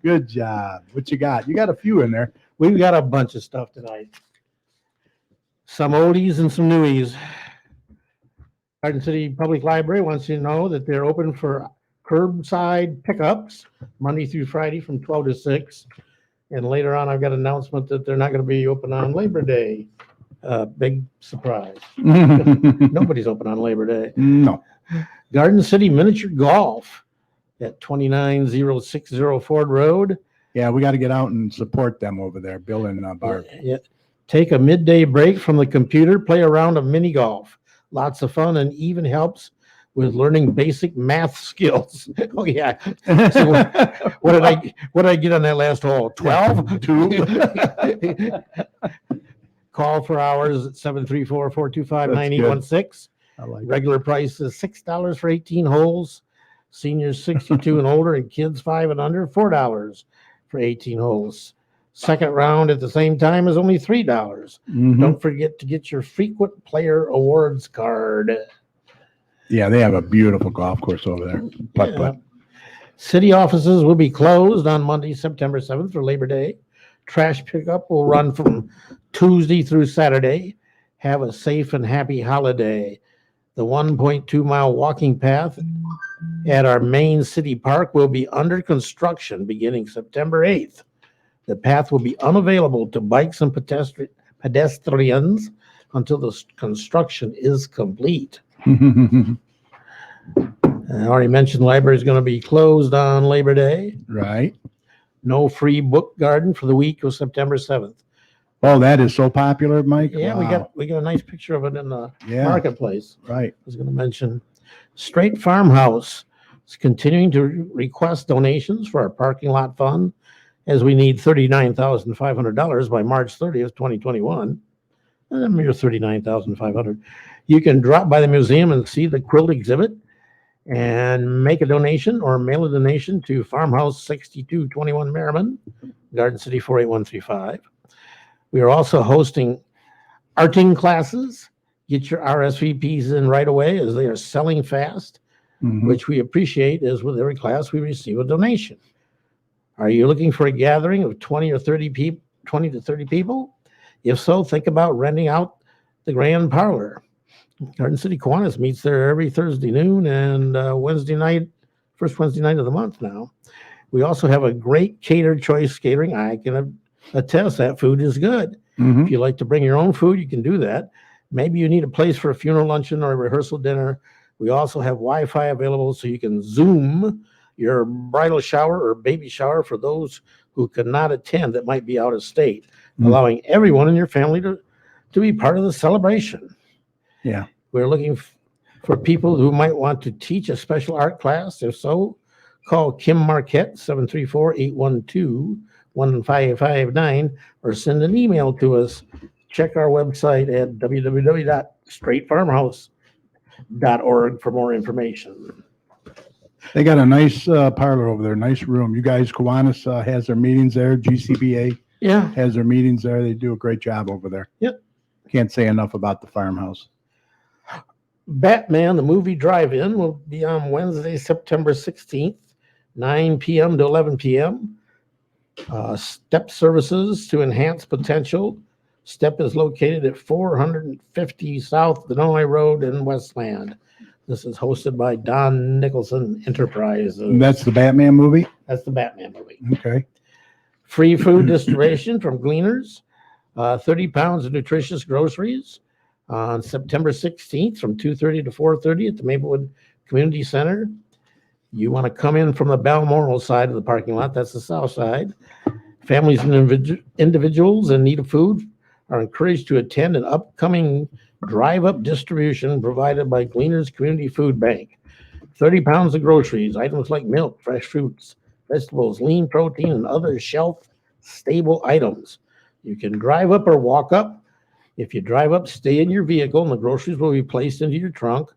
Good job. What you got? You got a few in there. We've got a bunch of stuff tonight. Some oldies and some newies. Garden City Public Library wants you to know that they're open for curbside pickups Monday through Friday from 12 to 6. And later on, I've got an announcement that they're not going to be open on Labor Day. Big surprise. Nobody's open on Labor Day. No. Garden City Miniature Golf at 29060 Ford Road. Yeah, we got to get out and support them over there, Bill and Barb. Yeah. Take a midday break from the computer, play a round of mini golf. Lots of fun and even helps with learning basic math skills. Oh yeah. So what did I get on that last hole? 12? 2. Call for hours at 734-425-9816. I like it. Regular price is $6 for 18 holes. Seniors 62 and older and kids 5 and under, $4 for 18 holes. Second round at the same time is only $3. Mhm. Don't forget to get your frequent player awards card. Yeah, they have a beautiful golf course over there. Putt, putt. City offices will be closed on Monday, September 7th for Labor Day. Trash pickup will run from Tuesday through Saturday. Have a safe and happy holiday. The 1.2-mile walking path at our main city park will be under construction beginning September 8th. The path will be unavailable to bikes and pedestrians until the construction is complete. I already mentioned the library is going to be closed on Labor Day. Right. No free book garden for the week of September 7th. Oh, that is so popular, Mike. Yeah, Wow. we got a nice picture of it in the Yeah. marketplace. Right. I was going to mention Straight Farmhouse is continuing to request donations for our parking lot fund, as we need $39,500 by March 30th, 2021. A mere $39,500. You can drop by the museum and see the quilt exhibit and make a donation or mail a donation to Farmhouse 6221 Merriman, Garden City 48135. We are also hosting arting classes. Get your RSVPs in right away as they are selling fast, Mhm. which we appreciate, as with every class we receive a donation. Are you looking for a gathering of 20 to 30 people? If so, think about renting out the Grand Parlor. Garden City Kiwanis meets there every Thursday noon and Wednesday night, first Wednesday night of the month now. We also have a great catered choice catering. I can attest that food is good. Mhm. If you like to bring your own food, you can do that. Maybe you need a place for a funeral luncheon or a rehearsal dinner. We also have Wi-Fi available so you can Zoom your bridal shower or baby shower for those who cannot attend that might be out of state, allowing everyone in your family to be part of the celebration. Yeah. We're looking for people who might want to teach a special art class. If so, call Kim Marquette, 734-812-1559, or send an email to us. Check our website at www.straightfarmhouse.org for more information. They got a nice parlor over there, nice room. You guys, Kiwanis has their meetings there. GCBA Yeah. has their meetings there. They do a great job over there. Yep. Can't say enough about the farmhouse. Batman, the movie drive-in, will be on Wednesday, September 16th, 9 p.m. to 11 p.m. Step services to enhance potential. Step is located at 450 South Denali Road in Westland. This is hosted by Don Nicholson Enterprises. And that's the Batman movie? That's the Batman movie. Okay. Free food distribution from Gleaners. 30 pounds of nutritious groceries on September 16th from 2:30 to 4:30 at the Maplewood Community Center. You want to come in from the Balmoral side of the parking lot. That's the south side. Families and individuals in need of food are encouraged to attend an upcoming drive-up distribution provided by Gleaners Community Food Bank. 30 pounds of groceries, items like milk, fresh fruits, vegetables, lean protein, and other shelf-stable items. You can drive up or walk up. If you drive up, stay in your vehicle, and the groceries will be placed into your trunk.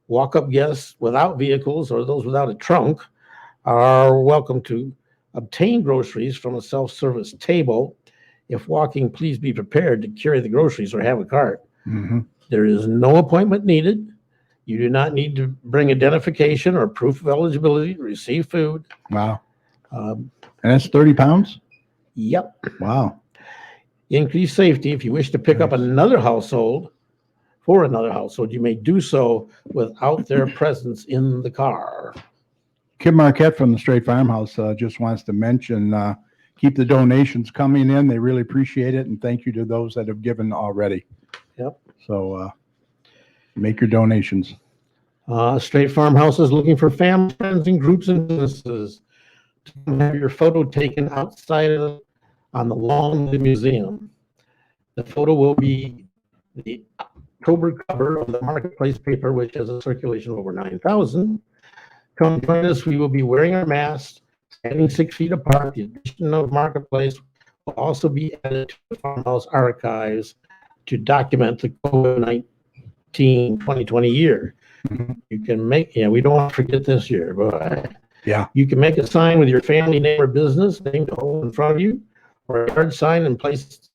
Walk-up guests without vehicles or those without a trunk are welcome to Obtain groceries from a self-service table. If walking, please be prepared to carry the groceries or have a cart. Mm-hmm. There is no appointment needed. You do not need to bring identification or proof of eligibility to receive food. Wow. Um, And that's 30 pounds? Yep. Wow. Increase safety. If you wish to pick up Nice. another household, you may do so without their presence in the car. Kim Marquette from the Straight Farmhouse just wants to mention, keep the donations coming in. They really appreciate it. And thank you to those that have given already. Yep. So make your donations. Straight Farmhouse is looking for family, friends, and groups and businesses to come have your photo taken outside on the lawn of the museum. The photo will be the October cover of the Marketplace paper, which has a circulation of over 9,000. Come join us. We will be wearing our masks, standing 6 feet apart. The edition of Marketplace will also be added to the Farmhouse archives to document the COVID-19 2020 year. You can make, we don't want to forget this year, but Yeah. you can make a sign with your family, name, or business name to hold in front of you, or a yard sign and place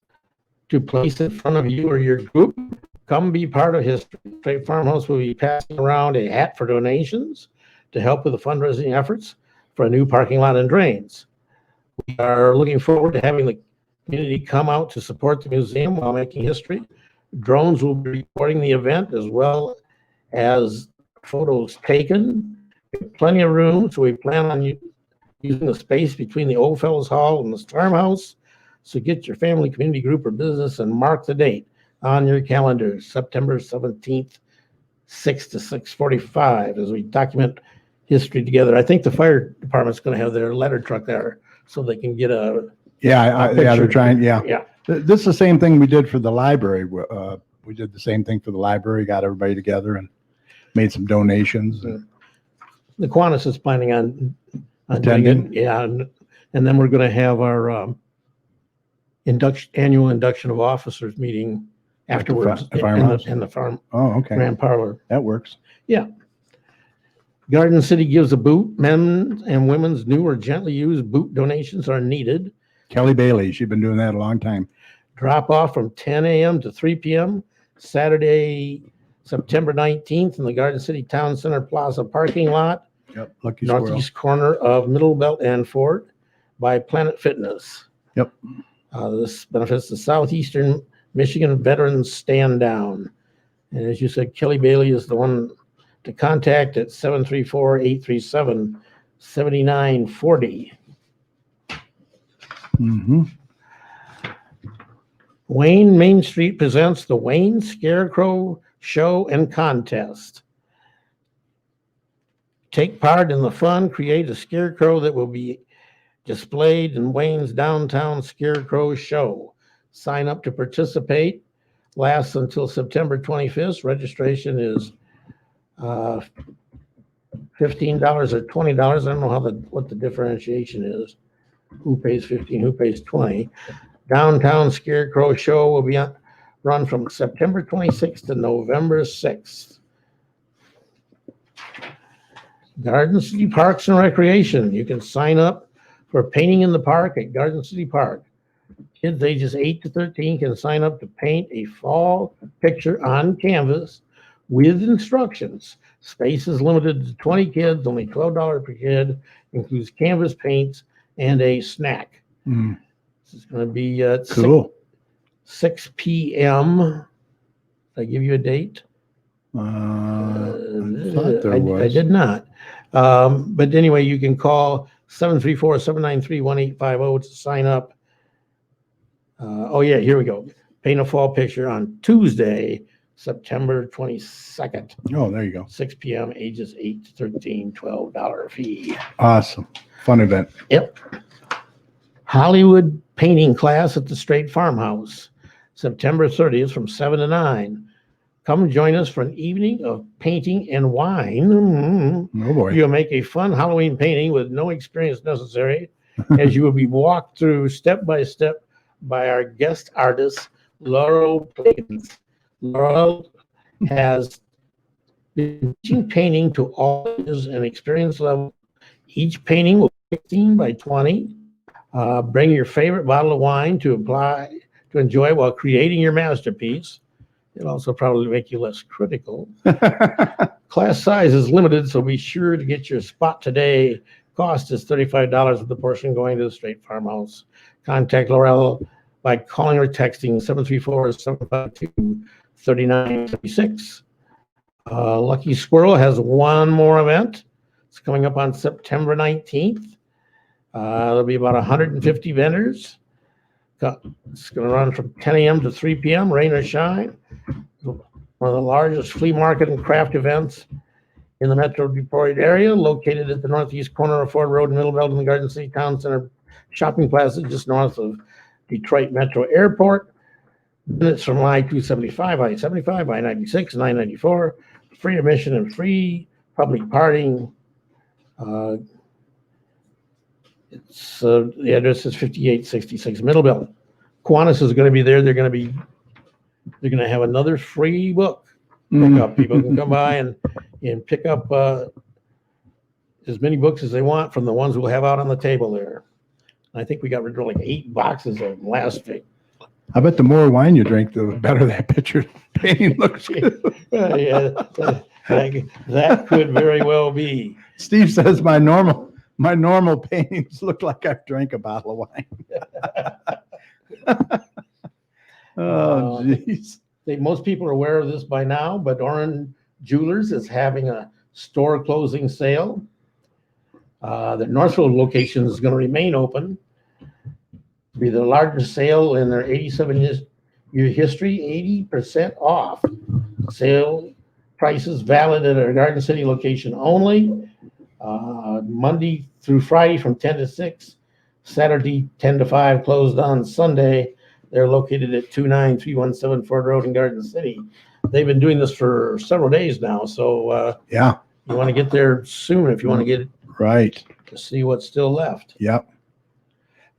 in front of you or your group. Come be part of history. Straight Farmhouse will be passing around a hat for donations to help with the fundraising efforts for a new parking lot and drains. We are looking forward to having the community come out to support the museum while making history. Drones will be recording the event as well as photos taken. We have plenty of room, so we plan on using the space between the Old Fellows Hall and the farmhouse. So get your family, community group, or business and mark the date on your calendar, September 17th, 6 to 6:45, as we document history together. I think the fire department's going to have their ladder truck there so they can get a Yeah. They're picture. trying. Yeah. Yeah. This is the same thing we did for the library. We did the same thing for the library, got everybody together and made some donations. The Kiwanis is planning on doing Attending? it. Yeah. And then we're going to have our annual induction of officers meeting afterwards the farmhouse? in the farm Oh, okay. grand parlor. That works. Garden City gives a boot. Men's and women's new or gently used boot donations are needed. Kelly Bailey, she's been doing that a long time. Drop off from 10 a.m. to 3 p.m. Saturday, September 19th in the Garden City Town Center Plaza parking lot, Yep. Lucky Squirrel. northeast corner of Middle Belt and Fort by Planet Fitness. Yep. This benefits the Southeastern Michigan Veterans Stand Down. And as you said, Kelly Bailey is the one to contact at 734-837-7940. Mm-hmm. Wayne Main Street presents the Wayne Scarecrow Show and Contest. Take part in the fun, create a scarecrow that will be displayed in Wayne's downtown Scarecrow Show. Sign up to participate. Lasts until September 25th. Registration is $15 or $20. I don't know what the differentiation is. Who pays 15, who pays 20. Downtown Scarecrow Show will be run from September 26th to November 6th. Garden City Parks and Recreation. You can sign up for painting in the park at Garden City Park. Kids ages 8 to 13 can sign up to paint a fall picture on canvas with instructions. Space is limited to 20 kids, only $12 per kid, includes canvas paints and a snack. Mm. This is going to be at Cool. 6 p.m. Did I give you a date? I thought there was. I did not. But anyway, you can call 734-793-1850 to sign up. Here we go. Paint a fall picture on Tuesday, September 22nd, Oh, there you go. 6 p.m., ages 8 to 13, $12 fee. Awesome. Fun event. Yep. Hollywood painting class at the Straight Farmhouse, September 30th from 7 to 9. Come join us for an evening of painting and wine. Oh, boy. You'll make a fun Halloween painting with no experience necessary, as you will be walked through step by step by our guest artist, Laurel Plains. Laurel has been teaching painting to all ages and experience level. Each painting will 16 by 20. Bring your favorite bottle of wine to enjoy while creating your masterpiece. It'll also probably make you less critical. Class size is limited, so be sure to get your spot today. Cost is $35 with the portion going to the Straight Farmhouse. Contact Laurel by calling or texting 734-752-3976. Lucky Squirrel has one more event. It's coming up on September 19th. There'll be about 150 vendors. It's going to run from 10 a.m. to 3 p.m., rain or shine. One of the largest flea market and craft events in the Metro Detroit area, located at the northeast corner of Ford Road and Middle Belt in the Garden City Town Center shopping plaza just north of Detroit Metro Airport. Minutes from I-275, I-75, I-96, and I-94. Free admission and free public parking. The address is 5866 Middle Belt. Kiwanis is going to be there. They're going to have another free book pickup. People can come by and pick up as many books as they want from the ones we'll have out on the table there. I think we got rid of like 8 boxes of them last week. I bet the more wine you drink, the better that picture painting looks. Yeah, that could very well be. Steve says my normal paintings look like I've drank a bottle of wine. Oh, jeez. Most people are aware of this by now, but Oren Jewelers is having a store closing sale. The Northfield location is going to remain open. Be the largest sale in their 87-year history, 80% off. Sale prices valid at our Garden City location only. Monday through Friday from 10 to 6. Saturday 10 to 5, closed on Sunday. They're located at 29317 Ford Road in Garden City. They've been doing this for several days now, so yeah, you want to get there soon if you want to get right to see what's still left. Yep.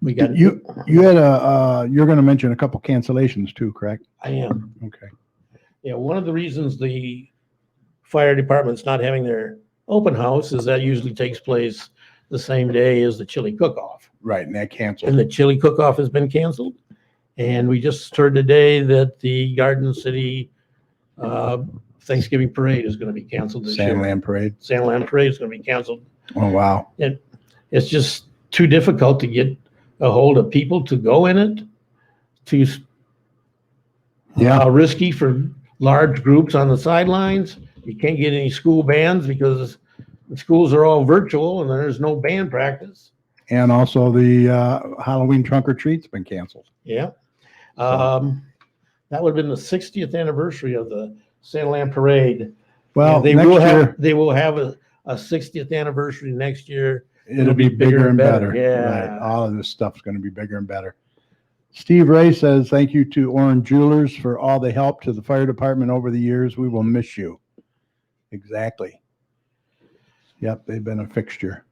We got you had you're going to mention a couple cancellations too, correct? I am. Okay. Yeah, one of the reasons the fire department's not having their open house is that usually takes place the same day as the chili cook-off. Right, and that canceled. And the chili cook-off has been canceled. And we just heard today that the Garden City Thanksgiving parade is going to be canceled this year. Sandland Parade. Sandland Parade is going to be canceled. Oh, wow. And it's just too difficult to get a hold of people to go in it. Too risky for large groups on the sidelines. You can't get any school bands because the schools are all virtual and there's no band practice. And also the Halloween trunk or treat's been canceled. Yeah. That would have been the 60th anniversary of the Sandland Parade. Well, and they will have a 60th anniversary next year. It'll be bigger and better. Yeah. Right. All of this stuff's going to be bigger and better. Steve Ray says, thank you to Orange Jewelers for all the help to the fire department over the years. We will miss you. Exactly. Yep, they've been a fixture.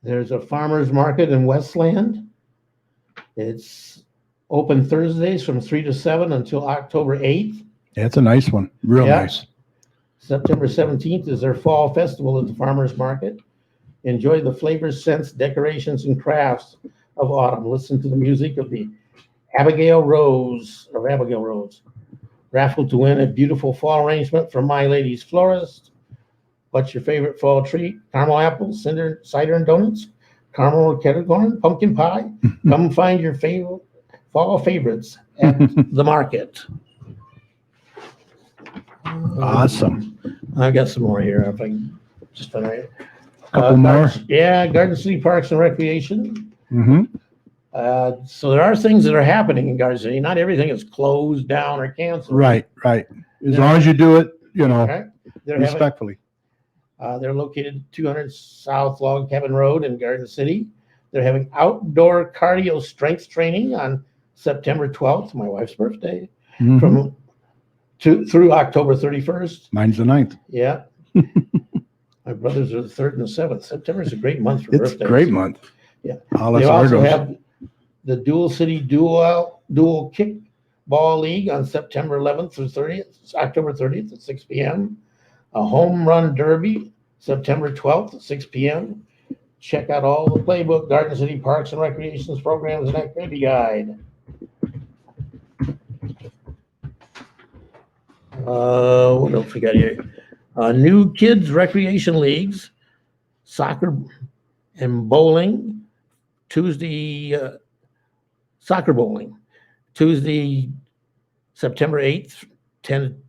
There's a farmer's market in Westland. It's open Thursdays from 3 to 7 until October 8th. Yeah, it's a nice one. Real nice. September 17th is their fall festival at the farmer's market. Enjoy the flavors, scents, decorations, and crafts of autumn. Listen to the music of the Abigail Rose. Raffle to win a beautiful fall arrangement from My Lady's Florist. What's your favorite fall treat? Caramel apples, cider and donuts, caramel kettle corn, pumpkin pie. Come find your favorite fall favorites at the market. Awesome. I've got some more here. If I can just Couple more. Yeah, Garden City Parks and Recreation. Mm-hmm. So there are things that are happening in Garden City. Not everything is closed down or canceled. Right. As long as you do it, Right? respectfully. They're located 200 South Log Cabin Road in Garden City. They're having outdoor cardio strength training on September 12th, my wife's birthday, Mhm. through October 31st. Mine's the 9th. Yeah. My brothers are the 3rd and the 7th. September is a great month for It's birthdays. a great month. Yeah. All They us also Argos. have the Dual City Dual Kickball League on September 11th through 30th, October 30th at 6 p.m. A home run derby, September 12th at 6 p.m. check out all the playbook, Garden City Parks and Recreations Programs and Activity Guide. What else we got here? New kids recreation leagues, soccer and bowling. Tuesday, soccer bowling. Tuesday, September 8th, 10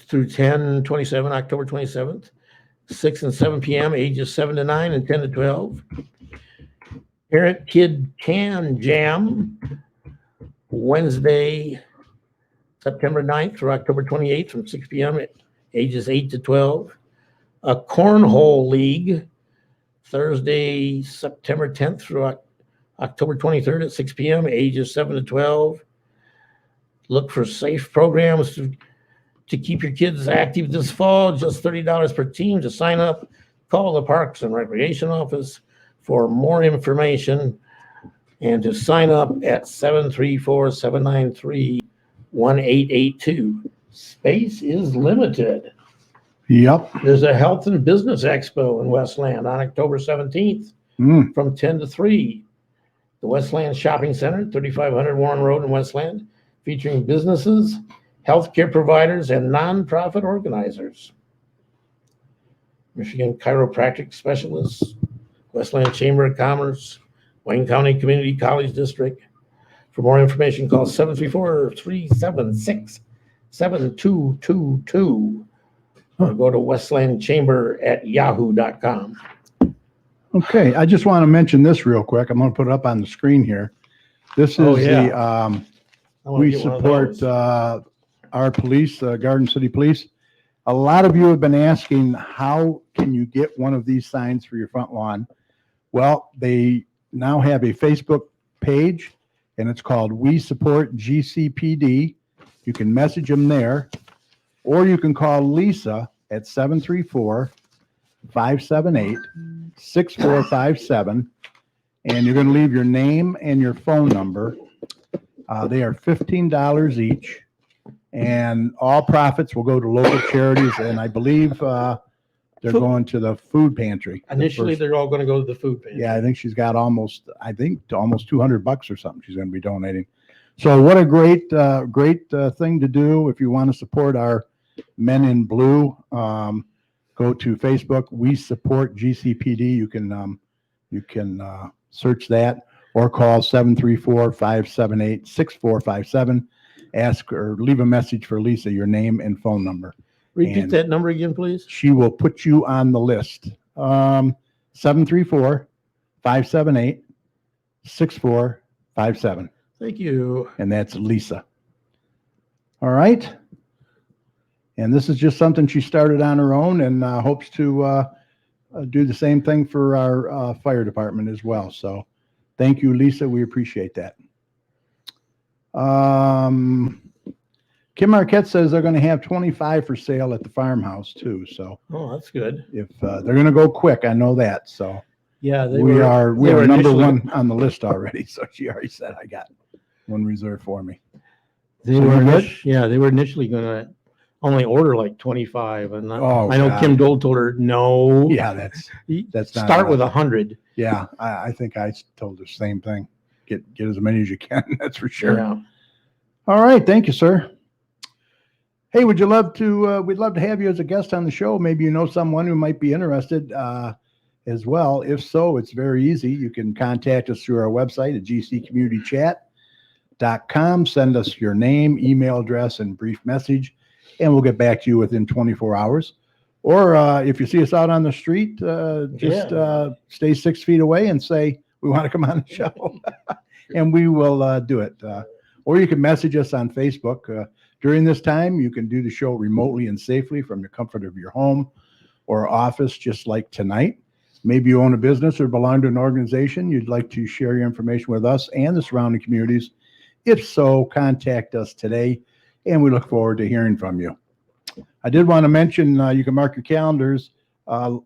through 10/27, October 27th, 6 and 7 p.m., ages 7 to 9 and 10 to 12. Parent Kid Can Jam, Wednesday, September 9th through October 28th from 6 p.m., ages 8 to 12. A Cornhole League, Thursday, September 10th through October 23rd at 6 p.m., ages 7 to 12. Look for safe programs to keep your kids active this fall. Just $30 per team. To sign up, call the Parks and Recreation Office for more information, and to sign up at 734-793-1882. Space is limited. Yep. There's a Health and Business Expo in Westland on October 17th from 10 to 3. The Westland Shopping Center, 3500 Warren Road in Westland, featuring businesses, healthcare providers, and nonprofit organizers. Michigan Chiropractic Specialists, Westland Chamber of Commerce, Wayne County Community College District. For more information, call 734-376-7222 or go to westlandchamber@yahoo.com. Okay, I just want to mention this real quick. I'm going to put it up on the screen here. This is we support our police, Garden City Police. A lot of you have been asking, how can you get one of these signs for your front lawn? Well, they now have a Facebook page, and it's called We Support GCPD. You can message them there, or you can call Lisa at 734-578-6457, and you're going to leave your name and your phone number. They are $15 each, and all profits will go to local charities, and I believe they're going to the food pantry. Initially, they're all going to go to the food pantry. Yeah, I think she's got almost $200 or something she's going to be donating. So what a great thing to do. If you want to support our Men in Blue, go to Facebook. We Support GCPD. You can search that, or call 734-578-6457. Ask or leave a message for Lisa, your name and phone number. Repeat that number again, please. She will put you on the list. 734-578-6457. Thank you. And that's Lisa. All right. And this is just something she started on her own, and hopes to do the same thing for our fire department as well. So thank you, Lisa. We appreciate that. Kim Marquette says they're going to have 25 for sale at the farmhouse too. So that's good. if they're going to go quick, I know that. So yeah, we are number one on the list already. So she already said I got one reserved for me. They were initially going to only order like 25, and I know Kim Dole told her no. Yeah, that's not start with 100. Yeah, I think I told her the same thing. Get as many as you can. That's for sure. Yeah. All right, thank you, sir. Hey, we'd love to have you as a guest on the show. Maybe you know someone who might be interested as well. If so, it's very easy. You can contact us through our website at gccommunitychat.com. Send us your name, email address, and brief message, and we'll get back to you within 24 hours. Or if you see us out on the street, stay 6 feet away and say, we want to come on the show, and we will do it. Or you can message us on Facebook. During this time, you can do the show remotely and safely from the comfort of your home or office, just like tonight. Maybe you own a business or belong to an organization. You'd like to share your information with us and the surrounding communities. If so, contact us today, and we look forward to hearing from you. I did want to mention, you can mark your calendars. On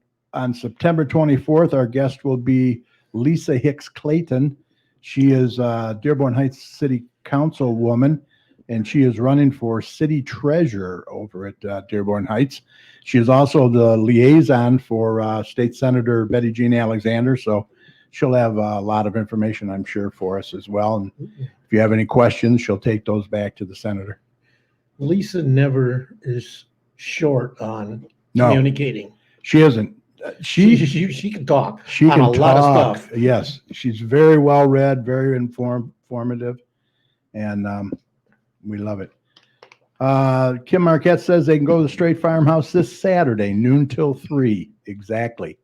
September 24th, our guest will be Lisa Hicks Clayton. She is Dearborn Heights City Councilwoman, and she is running for city treasurer over at Dearborn Heights. She is also the liaison for State Senator Betty Jean Alexander, so she'll have a lot of information, I'm sure, for us as well. And if you have any questions, she'll take those back to the senator. Lisa never is short on No, communicating. she isn't. She can talk She on can a lot of talk. stuff. Yes, she's very well read, very informative, and we love it. Kim Marquette says they can go to the Straight Farmhouse this Saturday, noon till 3. Exactly.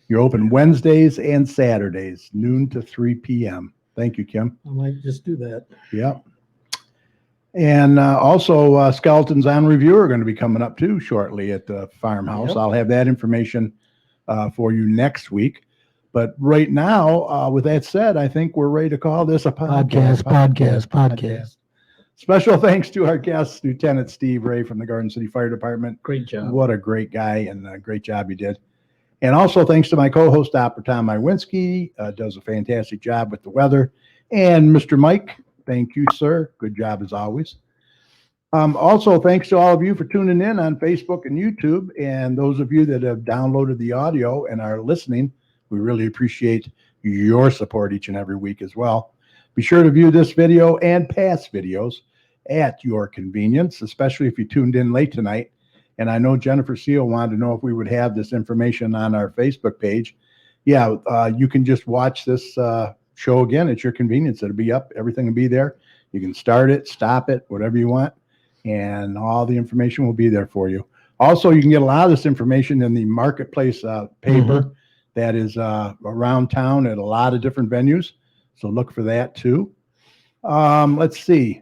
You're open Wednesdays and Saturdays, noon to 3 p.m. Thank you, Kim. I might just do that. Yep. And also, Skeletons on Review are going to be coming up too shortly at the farmhouse. Yep. I'll have that information for you next week. But right now, with that said, I think we're ready to call this a podcast. Special thanks to our guest, Lieutenant Steve Ray from the Garden City Fire Department. Great job. What a great guy, and a great job he did. And also thanks to my co-host, Dr. Tom Iwinski, does a fantastic job with the weather. And Mr. Mike, thank you, sir. Good job as always. Also, thanks to all of you for tuning in on Facebook and YouTube. And those of you that have downloaded the audio and are listening, we really appreciate your support each and every week as well. Be sure to view this video and past videos at your convenience, especially if you tuned in late tonight. And I know Jennifer Seal wanted to know if we would have this information on our Facebook page. Yeah, you can just watch this show again at your convenience. It'll be up. Everything will be there. You can start it, stop it, whatever you want, and all the information will be there for you. Also, you can get a lot of this information in the Marketplace paper that is around town at a lot of different venues. So look for that too. Let's see.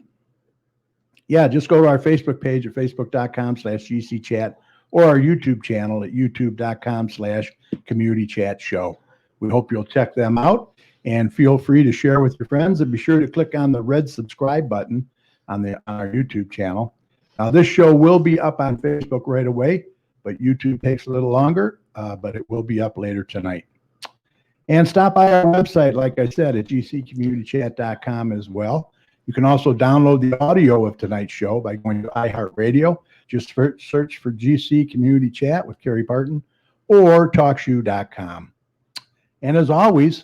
Yeah, just go to our Facebook page at facebook.com/GCChat or our YouTube channel at youtube.com/communitychatshow. We hope you'll check them out and feel free to share with your friends, and be sure to click on the red subscribe button on our YouTube channel. Now, this show will be up on Facebook right away, but YouTube takes a little longer, but it will be up later tonight. And stop by our website, like I said, at gccommunitychat.com as well. You can also download the audio of tonight's show by going to iHeartRadio. Just search for GC Community Chat with Kerry Parton or TalkShoe.com. And as always,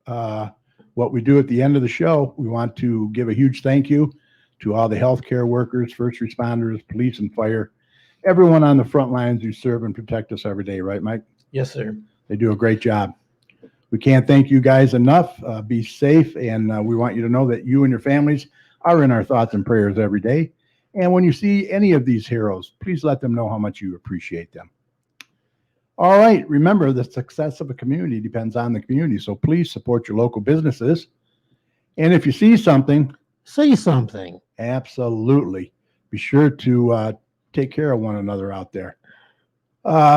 what we do at the end of the show, we want to give a huge thank you to all the healthcare workers, first responders, police and fire, everyone on the front lines who serve and protect us every day. Right, Mike? Yes, sir. They do a great job. We can't thank you guys enough. Be safe, and we want you to know that you and your families are in our thoughts and prayers every day. And when you see any of these heroes, please let them know how much you appreciate them. All right, remember, the success of a community depends on the community, so please support your local businesses. And if you see something, say something. Absolutely. Be sure to take care of one another out there.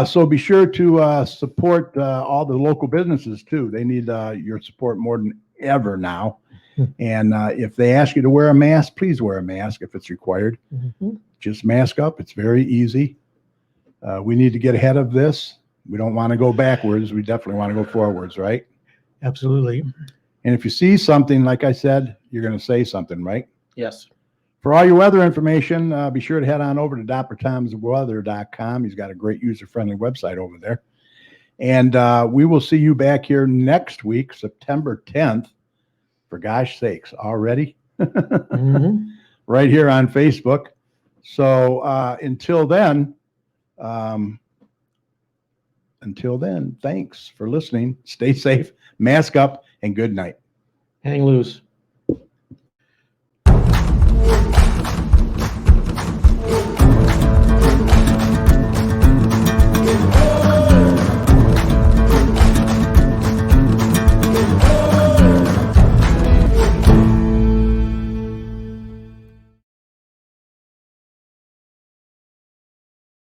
So be sure to support all the local businesses too. They need your support more than ever now. And if they ask you to wear a mask, please wear a mask if it's required. Just mask up. It's very easy. We need to get ahead of this. We don't want to go backwards. We definitely want to go forwards, right? Absolutely. And if you see something, like I said, you're going to say something, right? Yes. For all your weather information, be sure to head on over to drtomsweather.com. He's got a great user-friendly website over there. And we will see you back here next week, September 10th. For gosh sakes, already? Right here on Facebook. So until then, thanks for listening. Stay safe, mask up, and good night. Hang loose.